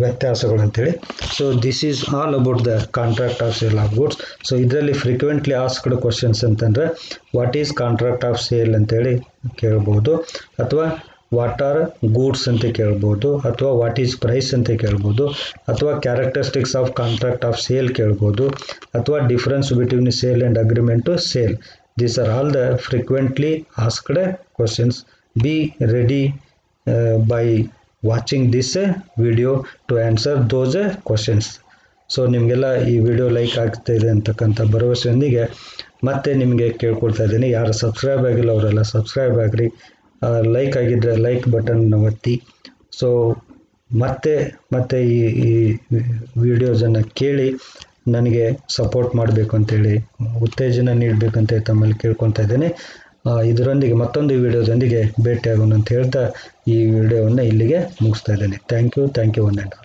ವ್ಯತ್ಯಾಸಗಳು ಅಂತೇಳಿ. So this is all about the contract of sale of goods. So ಇದರಲ್ಲಿ ಫ್ರೀಕ್ವೆಂಟ್ಲಿ ಆಸ್ಕ್ಡ್ ಕ್ವಶನ್ಸ್ ಅಂತಂದರೆ what is contract of sale ಅಂತೇಳಿ ಕೇಳ್ಬೋದು, ಅಥವಾ ವಾಟ್ ಆರ್ ಗೂಡ್ಸ್ ಅಂತ ಕೇಳ್ಬೋದು, ಅಥವಾ ವಾಟ್ ಈಸ್ ಪ್ರೈಸ್ ಅಂತ ಕೇಳ್ಬೋದು, ಅಥವಾ characteristics of contract of sale ಕೇಳ್ಬೋದು, ಅಥವಾ difference between sale and agreement to sale. These are all the frequently asked questions. Be ready by watching this video to answer those questions. So ನಿಮಗೆಲ್ಲ ಈ video like ಆಗ್ತಾಯಿದೆ ಅಂತಕ್ಕಂಥ ಭರವಸೆಯೊಂದಿಗೆ ಮತ್ತೆ ನಿಮಗೆ ಕೇಳ್ಕೊಳ್ತಾ ಇದ್ದೀನಿ, ಯಾರು ಸಬ್ಸ್ಕ್ರೈಬ್ ಆಗಿಲ್ಲ ಅವರೆಲ್ಲ ಸಬ್ಸ್ಕ್ರೈಬ್ ಆಗಿರಿ, ಲೈಕ್ ಆಗಿದ್ದರೆ ಲೈಕ್ ಬಟನ್ ಒತ್ತಿ. ಸೊ ಮತ್ತೆ ಈ ವಿಡಿಯೋಸನ್ನು ಕೇಳಿ ನನಗೆ ಸಪೋರ್ಟ್ ಮಾಡಬೇಕು ಅಂತೇಳಿ, ಉತ್ತೇಜನ ನೀಡಬೇಕಂತ ತಮ್ಮಲ್ಲಿ ಕೇಳ್ಕೊತಾ ಇದ್ದೇನೆ. ಇದರೊಂದಿಗೆ ಮತ್ತೊಂದು ವಿಡಿಯೋದೊಂದಿಗೆ ಭೇಟಿಯಾಗೋಣ ಅಂತ ಹೇಳ್ತಾ ಈ ವಿಡಿಯೋವನ್ನು ಇಲ್ಲಿಗೆ ಮುಗಿಸ್ತಾ ಇದ್ದೇನೆ. Thank you one and all.